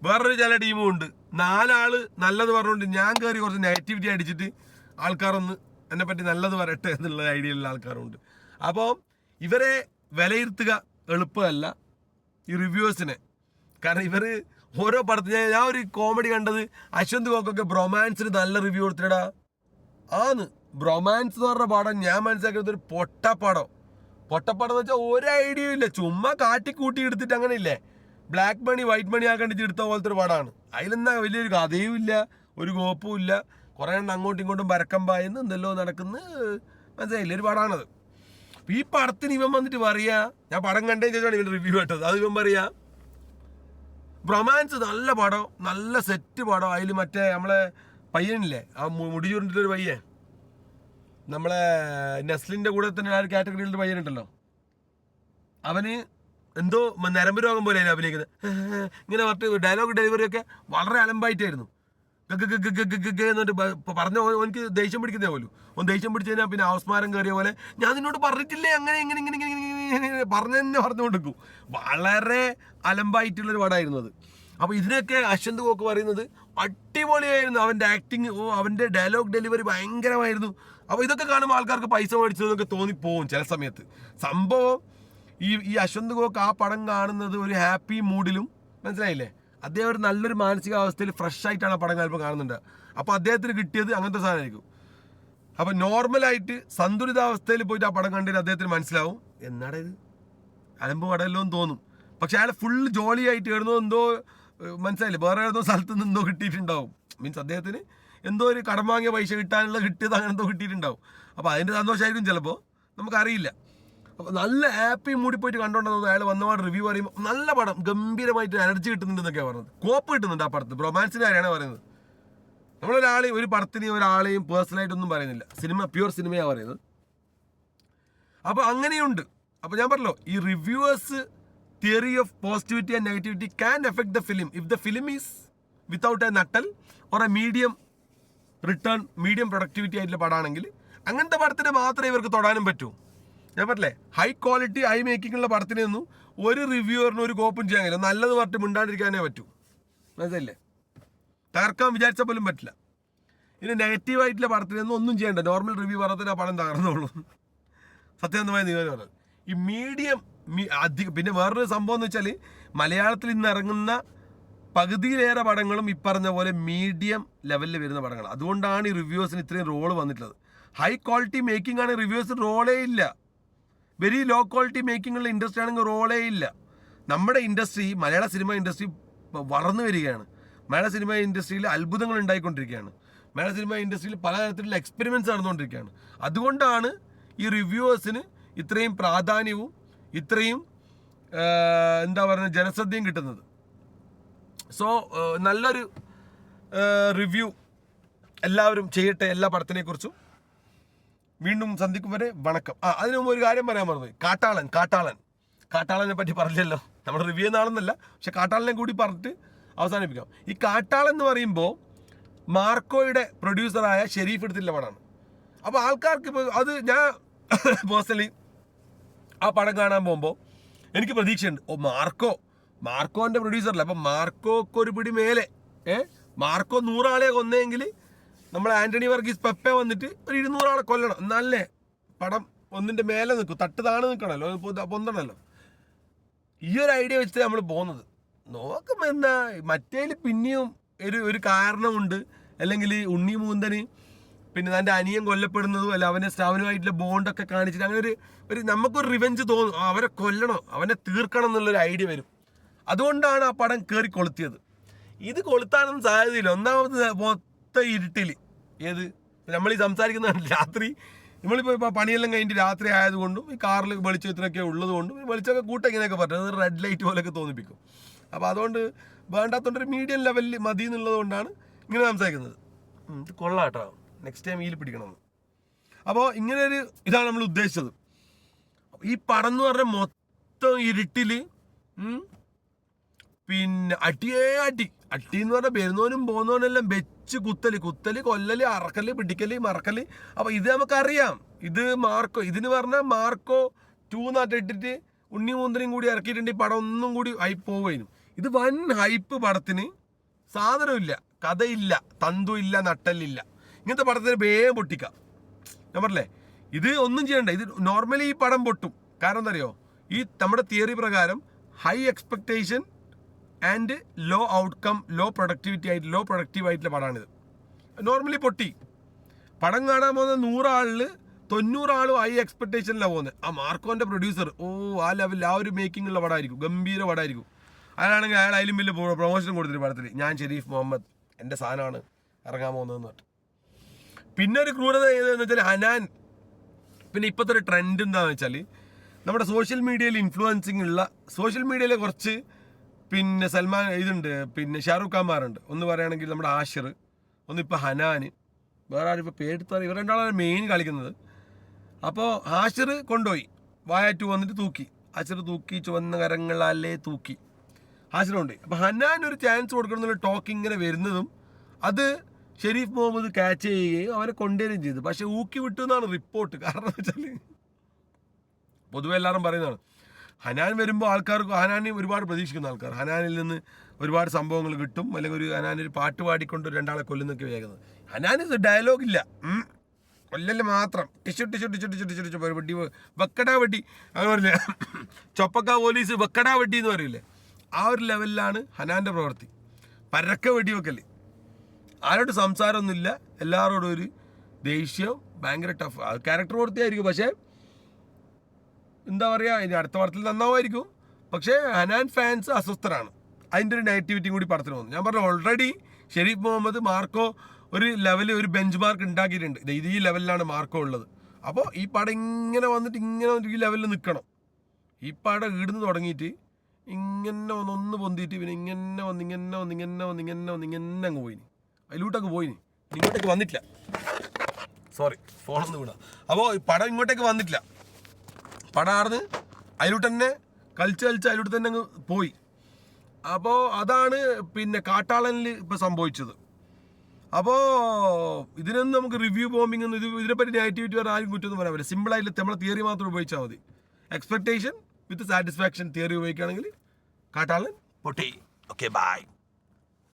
S1: വേറൊരു ചില ടീമും ഉണ്ട്, 4 ആള് നല്ലത് പറഞ്ഞുകൊണ്ട് ഞാൻ കയറി കുറച്ച് നെഗറ്റിവിറ്റി അടിച്ചിട്ട് ആൾക്കാരൊന്ന് എന്നെപ്പറ്റി നല്ലത് പറയട്ടെ എന്നുള്ള ഐഡിയയിലുള്ള ആൾക്കാരുണ്ട്. അപ്പോൾ ഇവരെ വിലയിരുത്തുക എളുപ്പമല്ല ഈ റിവ്യൂവേഴ്സിനെ. കാരണം ഇവർ ഓരോ പടത്തിന്, ഞാൻ ഒരു കോമഡി കണ്ടത്, അശ്വന്ത് ഗോക്കൊക്കെ ബ്രൊമാൻസിന് നല്ല റിവ്യൂ കൊടുത്തിടാ. ബ്രൊമാൻസ് എന്ന് പറഞ്ഞ പടം ഞാൻ മനസ്സിലാക്കിയത് ഒരു പൊട്ടപ്പടം എന്ന് വെച്ചാൽ ഒരു ഐഡിയയും ഇല്ല, ചുമ്മാ കാട്ടിക്കൂട്ടി എടുത്തിട്ട് അങ്ങനെ ഇല്ലേ, ബ്ലാക്ക് മണി വൈറ്റ് മണി ആക്കണ്ടിട്ട് എടുത്ത പോലത്തെ ഒരു പടമാണ്. അതിലെന്താ വലിയൊരു കഥയും ഇല്ല, ഒരു കോപ്പും ഇല്ല, കുറേ എണ്ണം അങ്ങോട്ടും ഇങ്ങോട്ടും പരക്കം പായുന്നു എന്തെല്ലോ നടക്കുന്ന മനസ്സിലായില്ലേ ഒരു പടമാണത്. ഈ പടത്തിന് ഇവൻ വന്നിട്ട് പറയാ, ഞാൻ പടം കണ്ടേ ചോദിച്ചാണ് ഇവൻ റിവ്യൂ ഇട്ടത്. അത് ഇവൻ പറയാ റൊമാൻസ് നല്ല പടം, നല്ല സെറ്റ് പടം. അതിൽ മറ്റേ നമ്മളെ പയ്യനില്ലേ, ആ മുടി ചുരുണ്ടിട്ടൊരു പയ്യൻ, നമ്മളെ നെസ്ലിൻ്റെ കൂടെ തന്നെ ആ ഒരു കാറ്റഗറിയിലൊരു പയ്യനുണ്ടല്ലോ, അവന് എന്തോ നരമ്പ് രോഗം പോലെ അഭിനയിക്കുന്നത്. ഇങ്ങനെ പറഞ്ഞിട്ട് ഡയലോഗ് ഡെലിവറി ഒക്കെ വളരെ അലമ്പായിട്ടായിരുന്നു. എന്നിട്ട് പറഞ്ഞ എനിക്ക് ദേഷ്യം പിടിക്കുന്നേ പോലും. ഒന്ന് ദേഷ്യം പിടിച്ചു കഴിഞ്ഞാൽ പിന്നെ അവസ്മാരം കയറിയ പോലെ ഞാൻ നിന്നോട് പറഞ്ഞിട്ടില്ലേ അങ്ങനെ ഇങ്ങനെ ഇങ്ങനെ ഇങ്ങനെ പറഞ്ഞു തന്നെ പറഞ്ഞുകൊണ്ടിരിക്കും. വളരെ അലമ്പായിട്ടുള്ളൊരു പടമായിരുന്നു അത്. അപ്പോൾ ഇതിനൊക്കെ അശ്വന്ത് ഗോക്ക് പറയുന്നത് അടിപൊളിയായിരുന്നു. അവൻ്റെ ആക്ടിങ്, അവൻ്റെ ഡയലോഗ് ഡെലിവറി ഭയങ്കരമായിരുന്നു. അപ്പോൾ ഇതൊക്കെ കാണുമ്പോൾ ആൾക്കാർക്ക് പൈസ മേടിച്ചതെന്നൊക്കെ തോന്നിപ്പോവും ചില സമയത്ത്. സംഭവം ഈ അശ്വന്ത് ഗോക്ക് ആ പടം കാണുന്നത് ഒരു ഹാപ്പി മൂഡിലും, മനസ്സിലായില്ലേ, അദ്ദേഹം ഒരു നല്ലൊരു മാനസികാവസ്ഥയിൽ ഫ്രഷ് ആയിട്ടാണ് ആ പടം ചിലപ്പോൾ കാണുന്നുണ്ട്. അപ്പോൾ അദ്ദേഹത്തിന് കിട്ടിയത് അങ്ങനത്തെ സാധനമായിരിക്കും. അപ്പോൾ നോർമലായിട്ട് സന്തുലിതാവസ്ഥയിൽ പോയിട്ട് ആ പടം കണ്ടിട്ട് അദ്ദേഹത്തിന് മനസ്സിലാവും എന്നാടാ ഇത് അലമ്പ് പടമല്ലോ എന്ന് തോന്നും. പക്ഷെ അയാൾ ഫുൾ ജോളിയായിട്ട് എഴുന്നോ എന്തോ, മനസ്സിലായില്ലേ, വേറെ ഏതോ സ്ഥലത്ത് നിന്ന് എന്തോ കിട്ടിയിട്ടുണ്ടാവും. മീൻസ് അദ്ദേഹത്തിന് എന്തോ ഒരു കടം വാങ്ങിയ പൈസ കിട്ടിയത് അങ്ങനെ എന്തോ കിട്ടിയിട്ടുണ്ടാവും. അപ്പോൾ അതിൻ്റെ സന്തോഷമായിരിക്കും ചിലപ്പോൾ, നമുക്കറിയില്ല. അപ്പോൾ നല്ല ഹാപ്പി മൂടി പോയിട്ട് കണ്ടോണ്ടെന്ന് അയാൾ വന്നപാട് റിവ്യൂ പറയുമ്പോൾ നല്ല പടം, ഗംഭീരമായിട്ട് എനർജി കിട്ടുന്നുണ്ടെന്നൊക്കെയാണ് പറഞ്ഞത്. കോപ്പ് കിട്ടുന്നുണ്ട് ആ പടത്തിൽ. റൊമാൻസിൻ്റെ കാര്യമാണ് പറയുന്നത്. നമ്മളൊരാളെയും ഒരു പടത്തിനെയും ഒരാളെയും പേഴ്സണലായിട്ടൊന്നും പറയുന്നില്ല, സിനിമ പ്യുവർ സിനിമയാണ് പറയുന്നത്. അപ്പോൾ അങ്ങനെയുണ്ട്. അപ്പോൾ ഞാൻ പറഞ്ഞല്ലോ, ഈ reviewers theory of positivity and negativity can effect the film if the film is without a neutral or a medium return, medium productivity ആയിട്ടുള്ള പടമാണെങ്കിൽ അങ്ങനത്തെ പടത്തിന് മാത്രമേ ഇവർക്ക് തൊടാനും പറ്റൂ. ഞാൻ പറഞ്ഞില്ലേ, ഹൈ ക്വാളിറ്റി ഹൈ മേക്കിങ്ങുള്ള പടത്തിനൊന്നും ഒരു റിവ്യൂവറിന് ഒരു കോപ്പും ചെയ്യാൻ കഴിയില്ല. നല്ലത് പറഞ്ഞിട്ട് മിണ്ടാണ്ടിരിക്കാനേ പറ്റൂ, മനസ്സിലല്ലേ, തകർക്കാൻ വിചാരിച്ചാൽ പോലും പറ്റില്ല. ഇനി നെഗറ്റീവായിട്ടുള്ള പടത്തിനൊന്നും ഒന്നും ചെയ്യണ്ട, നോർമൽ റിവ്യൂ പറഞ്ഞാൽ ആ പടം തകർന്നോളൂ. സത്യസന്ധമായ നിഗമനം പറഞ്ഞത് ഈ മീഡിയം പിന്നെ വേറൊരു സംഭവം എന്ന് വെച്ചാൽ മലയാളത്തിൽ ഇന്ന് ഇറങ്ങുന്ന പകുതിയിലേറെ പടങ്ങളും ഈ പറഞ്ഞ പോലെ മീഡിയം ലെവലിൽ വരുന്ന പടങ്ങൾ. അതുകൊണ്ടാണ് ഈ റിവ്യൂവേഴ്സിന് ഇത്രയും റോള് വന്നിട്ടുള്ളത്. ഹൈ ക്വാളിറ്റി മേക്കിംഗ് ആണ് റിവ്യൂവേഴ്സിന് റോളേ ഇല്ല. വെരി ലോ ക്വാളിറ്റി മേക്കിങ്ങുള്ള ഇൻഡസ്ട്രി ആണെങ്കിൽ റോളേ ഇല്ല. നമ്മുടെ ഇൻഡസ്ട്രി, മലയാള സിനിമ ഇൻഡസ്ട്രി വളർന്നു വരികയാണ്. മലയാള സിനിമ ഇൻഡസ്ട്രിയിൽ അത്ഭുതങ്ങൾ ഉണ്ടായിക്കൊണ്ടിരിക്കുകയാണ്. മലയാള സിനിമ ഇൻഡസ്ട്രിയിൽ പലതരത്തിലുള്ള എക്സ്പെരിമെൻറ്റ്സ് നടന്നുകൊണ്ടിരിക്കുകയാണ്. അതുകൊണ്ടാണ് ഈ റിവ്യൂവേഴ്സിന് ഇത്രയും പ്രാധാന്യവും ഇത്രയും എന്താ പറയുക ജനശ്രദ്ധയും കിട്ടുന്നത്. സോ നല്ലൊരു റിവ്യൂ എല്ലാവരും ചെയ്യട്ടെ എല്ലാ പടത്തിനെക്കുറിച്ചും. വീണ്ടും സന്ധിക്കും വരെ വണക്കം. അതിനു മുമ്പ് ഒരു കാര്യം പറയാൻ മറന്നുപോയി. കാട്ടാളനെ പറ്റി പറഞ്ഞല്ലോ. നമ്മുടെ റിവ്യൂ എന്നാണെന്നല്ല, പക്ഷെ കാട്ടാളനെ കൂടി പറഞ്ഞിട്ട് അവസാനിപ്പിക്കാം. ഈ കാട്ടാളൻ എന്ന് പറയുമ്പോൾ മാർക്കോയുടെ പ്രൊഡ്യൂസറായ ഷെരീഫ് എടുത്തിട്ടുള്ള പടമാണ്. അപ്പോൾ ആൾക്കാർക്ക് ഇപ്പോൾ അത് ഞാൻ പേഴ്സണലി ആ പടം കാണാൻ പോകുമ്പോൾ എനിക്ക് പ്രതീക്ഷയുണ്ട്. മാർക്കോൻ്റെ പ്രൊഡ്യൂസറല്ല, അപ്പം മാർക്കോക്ക് ഒരു പിടി മേലെ. മാർക്കോ 100 ആളെ കൊന്നെങ്കിൽ നമ്മൾ ആൻ്റണി വർഗീസ് പെപ്പെ വന്നിട്ട് ഒരു 200 ആളെ കൊല്ലണം, എന്നാലേ പടം ഒന്നിൻ്റെ മേലെ നിൽക്കും, തട്ട് താണു നിൽക്കണമല്ലോ, പൊന്തണമല്ലോ. ഈ ഒരു ഐഡിയ വെച്ചിട്ട് നമ്മൾ പോകുന്നത്. നോക്കുമ്പോൾ എന്താ മറ്റേൽ പിന്നെയും ഒരു കാരണമുണ്ട്. അല്ലെങ്കിൽ ഉണ്ണി മൂന്തന് പിന്നെ തൻ്റെ അനിയൻ കൊല്ലപ്പെടുന്നതും അല്ല അവൻ്റെ സ്റ്റാവിനുമായിട്ടുള്ള ബോണ്ടൊക്കെ കാണിച്ചിട്ട് അങ്ങനെ ഒരു നമുക്കൊരു റിവെഞ്ച് തോന്നും, അവരെ കൊല്ലണം, അവനെ തീർക്കണം എന്നുള്ളൊരു ഐഡിയ വരും. അതുകൊണ്ടാണ് ആ പടം കയറി കൊളുത്തിയത്. ഇത് കൊളുത്താനൊന്നും സാധ്യതയില്ല. ഒന്നാമത് മൊത്തം ഇരുട്ടിൽ നമ്മൾ ഈ സംസാരിക്കുന്ന രാത്രി, നമ്മളിപ്പോൾ ഇപ്പോൾ പണിയെല്ലാം കഴിഞ്ഞിട്ട് രാത്രി ആയതുകൊണ്ടും ഈ കാറിൽ വെളിച്ചത്തിനൊക്കെ ഉള്ളതുകൊണ്ടും വെളിച്ചമൊക്കെ കൂട്ടങ്ങനെയൊക്കെ പറ്റും, അത് റെഡ് ലൈറ്റ് പോലെയൊക്കെ തോന്നിപ്പിക്കും. അപ്പോൾ അതുകൊണ്ട് വേണ്ടാത്തോണ്ടൊരു മീഡിയം ലെവലിൽ മതി എന്നുള്ളത് കൊണ്ടാണ് ഇങ്ങനെ സംസാരിക്കുന്നത്. ഇത് കൊള്ളാം കേട്ടോ, നെക്സ്റ്റ് ടൈം ഇതിൽ പിടിക്കണമെന്ന്. അപ്പോൾ ഇങ്ങനെ ഒരു ഇതാണ് നമ്മൾ ഉദ്ദേശിച്ചത്. ഈ പടം എന്ന് പറഞ്ഞാൽ മൊത്തം ഇരുട്ടിൽ പിന്നെ അടി എന്ന് പറഞ്ഞാൽ വരുന്നവനും പോകുന്നവനെല്ലാം വെച്ച് കുത്തല് കൊല്ലല് അറക്കല് പിടിക്കല് മറക്കല്. അപ്പോൾ ഇത് നമുക്കറിയാം. ഇതിന് പറഞ്ഞാൽ മാർക്കോ 2 നാട്ടിട്ടിട്ട് ഉണ്ണി മൂന്തനും കൂടി ഇറക്കിയിട്ടുണ്ട്. ഈ പടം ഒന്നും കൂടി ഹൈപ്പ് പോവുകയും. ഇത് വൻ ഹൈപ്പ് പടത്തിന്. സാധനമില്ല, കഥയില്ല, തന്തുമില്ല, നട്ടല്ലില്ല. ഇങ്ങനത്തെ പടത്തിന് വേഗം പൊട്ടിക്കാം. ഞാൻ പറഞ്ഞില്ലേ, ഇത് ഒന്നും ചെയ്യണ്ട. ഇത് നോർമലി ഈ പടം പൊട്ടും. കാരണം എന്താ അറിയോ, ഈ നമ്മുടെ തിയറി പ്രകാരം high expectation and low outcome, low productive ആയിട്ടുള്ള പടമാണിത്. നോർമലി പൊട്ടി പടം കാണാൻ പോകുന്ന 100 ആളിൽ 90 ആളും ഹൈ എക്സ്പെക്ടേഷനിലാണ് പോകുന്നത്. ആ മാർക്കോൻ്റെ പ്രൊഡ്യൂസർ ആ ലെവലിൽ ആ ഒരു മേക്കിംഗ് ഉള്ള പടമായിരിക്കും, ഗംഭീര പടമായിരിക്കും. അയാളാണെങ്കിൽ അതിലും വലിയ പ്രൊമോഷൻ കൊടുത്തിട്ട് പടത്തിൽ ഞാൻ ഷെരീഫ് മുഹമ്മദ് എൻ്റെ സാധനമാണ് ഇറങ്ങാൻ പോകുന്നതെന്ന് പറഞ്ഞു. പിന്നെ ഒരു ക്രൂരത ഏതെന്ന് വെച്ചാൽ ഹനാൻ. പിന്നെ ഇപ്പോഴത്തെ ഒരു ട്രെൻഡ് എന്താണെന്ന് വെച്ചാൽ നമ്മുടെ സോഷ്യൽ മീഡിയയിൽ ഇൻഫ്ലുവൻസിങ് ഉള്ള സോഷ്യൽ മീഡിയയിലെ കുറച്ച് പിന്നെ സൽമാൻ ഇതുണ്ട്, പിന്നെ ഷാറൂഖ് ഖാൻമാരുണ്ട്. ഒന്ന് പറയുകയാണെങ്കിൽ നമ്മുടെ ആഷിർ, ഒന്നിപ്പോൾ ഹനാൻ, വേറെ ആരും ഇപ്പോൾ പേരെടുത്താൽ ഇവർ രണ്ടാളാണ് മെയിൻ കളിക്കുന്നത്. അപ്പോൾ ആഷിർ കൊണ്ടുപോയി വായാറ്റു വന്നിട്ട് തൂക്കി, ആഷിർ തൂക്കി, ചുവന്ന കരങ്ങളല്ലേ തൂക്കി, ആഷിർ കൊണ്ടുപോയി. അപ്പോൾ ഹനാൻ ഒരു ചാൻസ് കൊടുക്കണം എന്നുള്ള ടോക്ക് ഇങ്ങനെ വരുന്നതും അത് ഷെരീഫ് മുഹമ്മദ് ക്യാച്ച് ചെയ്യുകയും അവരെ കൊണ്ടുവരികയും ചെയ്തു. പക്ഷെ ഊക്കി വിട്ടു എന്നാണ് റിപ്പോർട്ട്. കാരണം എന്ന് വെച്ചാൽ പൊതുവെ എല്ലാവരും പറയുന്നതാണ്, ഹനാൻ വരുമ്പോൾ ആൾക്കാർക്ക് ഹനാനെ ഒരുപാട് പ്രതീക്ഷിക്കുന്ന ആൾക്കാർ ഹനാനിൽ നിന്ന് ഒരുപാട് സംഭവങ്ങൾ കിട്ടും, അല്ലെങ്കിൽ ഒരു ഹനാനൊരു പാട്ട് പാടിക്കൊണ്ട് രണ്ടാളെ കൊല്ലുന്നൊക്കെ വേഗം. ഹനാന് ഡയലോഗില്ല, കൊല്ലല് മാത്രം, tissue tissue tissue tissue tissue tissue വെട്ടി വെക്കടാ വെട്ടി, അങ്ങനെ പറയില്ലേ, ചൊപ്പക്ക പോലീസ് വെക്കടാ വെട്ടി എന്ന് പറയില്ലേ, ആ ഒരു ലെവലിലാണ് ഹനാൻ്റെ പ്രവൃത്തി. പരക്ക വെടിവെക്കൽ, ആരോട് സംസാരമൊന്നുമില്ല, എല്ലാവരോടും ഒരു ദേഷ്യം, ഭയങ്കര ടഫ് ക്യാരക്ടർ പ്രവൃത്തിയായിരിക്കും. പക്ഷേ എന്താ പറയുക, ഇനി അടുത്ത പടത്തിൽ നന്നാവുമായിരിക്കും. പക്ഷേ ഹനാൻ ഫാൻസ് അസ്വസ്ഥരാണ്, അതിൻ്റെ ഒരു നെഗറ്റിവിറ്റിയും കൂടി പടത്തിൽ വന്നു. ഞാൻ പറഞ്ഞു ഓൾറെഡി ഷെരീഫ് മുഹമ്മദ് മാർക്കോ ഒരു ലെവൽ, ഒരു ബെഞ്ച് മാർക്ക് ഉണ്ടാക്കിയിട്ടുണ്ട്. ഇത് ഈ ലെവലിലാണ് മാർക്കോ ഉള്ളത്. അപ്പോൾ ഈ പടം ഇങ്ങനെ വന്നിട്ട് ഇങ്ങനെ ഈ ലെവലിൽ നിൽക്കണം. ഈ പടം ഈടുന്ന് തുടങ്ങിയിട്ട് ഇങ്ങനെ ഒന്ന് പൊന്തിയിട്ട് പിന്നെ ഇങ്ങനെ അങ്ങ് പോയിനി, അതിലൂട്ടൊക്കെ പോയിനി, ഇങ്ങോട്ടേക്ക് വന്നിട്ടില്ല. സോറി, ഫോണൊന്നും വിടാം. അപ്പോൾ ഈ പടം ഇങ്ങോട്ടേക്ക് വന്നിട്ടില്ല, പടം ആർന്ന് അതിലൂട്ട് തന്നെ കളിച്ച് അതിലൂട്ട് തന്നെ അങ്ങ് പോയി. അപ്പോൾ അതാണ് പിന്നെ കാട്ടാളനിൽ ഇപ്പോൾ സംഭവിച്ചത്. അപ്പോൾ ഇതിനൊന്നും നമുക്ക് റിവ്യൂ ബോംബിംഗ് ഒന്നും ഇതിനെപ്പറ്റി നെഗറ്റിവിറ്റി വരെ ആരും കുറ്റമൊന്നും പറയാൻ പറ്റില്ല. സിമ്പിളായിട്ട് നമ്മളെ തിയറി മാത്രം ഉപയോഗിച്ചാൽ മതി. എക്സ്പെക്ടേഷൻ വിത്ത് സാറ്റിസ്ഫാക്ഷൻ തിയറി ഉപയോഗിക്കുകയാണെങ്കിൽ കാട്ടാളൻ പൊട്ടി. Okay, by.